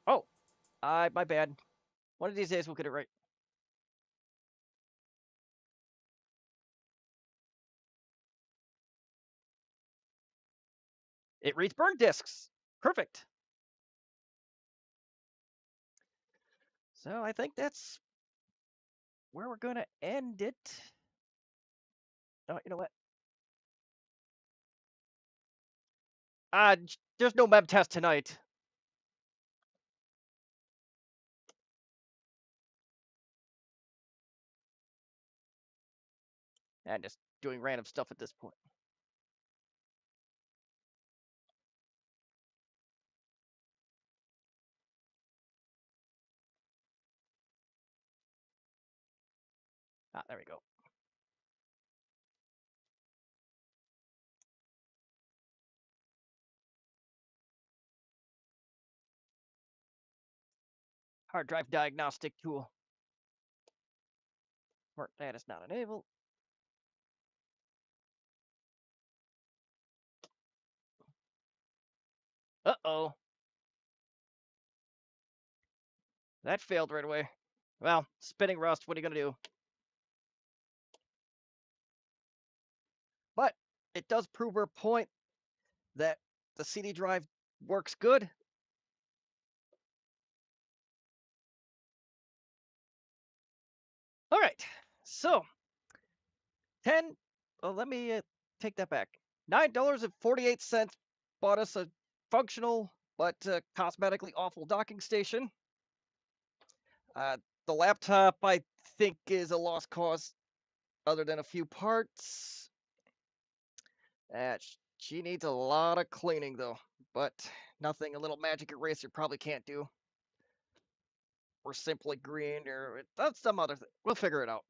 Oh, my bad. One of these days we'll get it right. It reads burn discs. Perfect. So I think that's where we're going to end it. Oh, you know what? There's no mem test tonight. And just doing random stuff at this point. Ah, there we go. Hard drive diagnostic tool. That is not enabled. Uh-oh. That failed right away. Well, spinning rust, what are you going to do? But it does prove our point that the CD drive works good. All right, so 10, well, let me take that back. $9.48 bought us a functional but cosmetically awful docking station. The laptop, I think, is a lost cause other than a few parts. She needs a lot of cleaning, though, but nothing a little magic eraser probably can't do. Or simply green, or that's some other thing. We'll figure it out.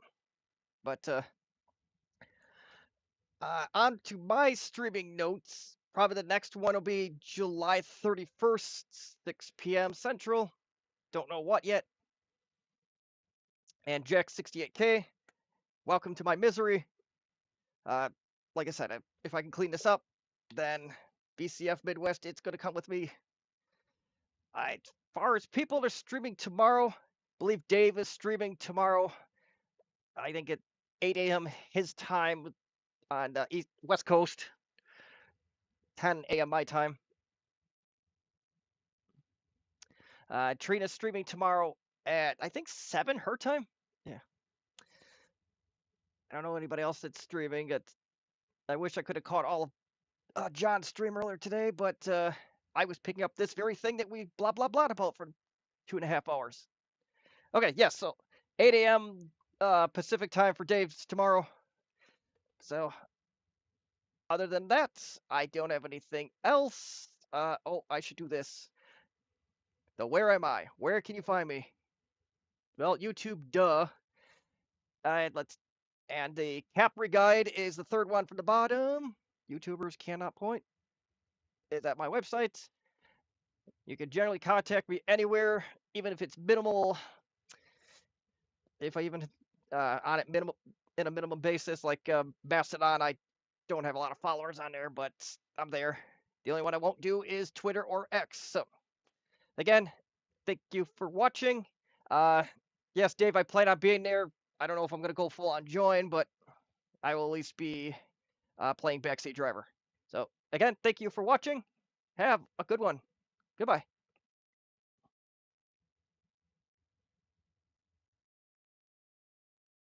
But on to my streaming notes. Probably the next one will be July 31st, 6 p.m. Central. Don't know what yet. And Jack68K, welcome to my misery. Like I said, if I can clean this up, then BCF Midwest, it's going to come with me. As far as people are streaming tomorrow, I believe Dave is streaming tomorrow. I think at 8 a.m. his time on the West Coast, 10 a.m. my time. Trina's streaming tomorrow at, I think, 7 her time. Yeah. I don't know anybody else that's streaming. I wish I could have caught all of John's stream earlier today, but I was picking up this very thing that we blah, blah, blah about for 2.5 hours. Okay, yes, so 8 a.m. Pacific time for Dave's tomorrow. So, other than that, I don't have anything else. Oh, I should do this. The where am I? Where can you find me? Well, YouTube, duh. And the Capri guide is the third one from the bottom. YouTubers cannot point. Is at my website. You can generally contact me anywhere, even if it's minimal. If I even on it minimal in a minimum basis, like Mastodon, I don't have a lot of followers on there, but I'm there. The only one I won't do is Twitter or X. So again, thank you for watching. Yes, Dave, I plan on being there. I don't know if I'm going to go full on join, but I will at least be playing backseat driver. So again, thank you for watching. Have a good one. Goodbye.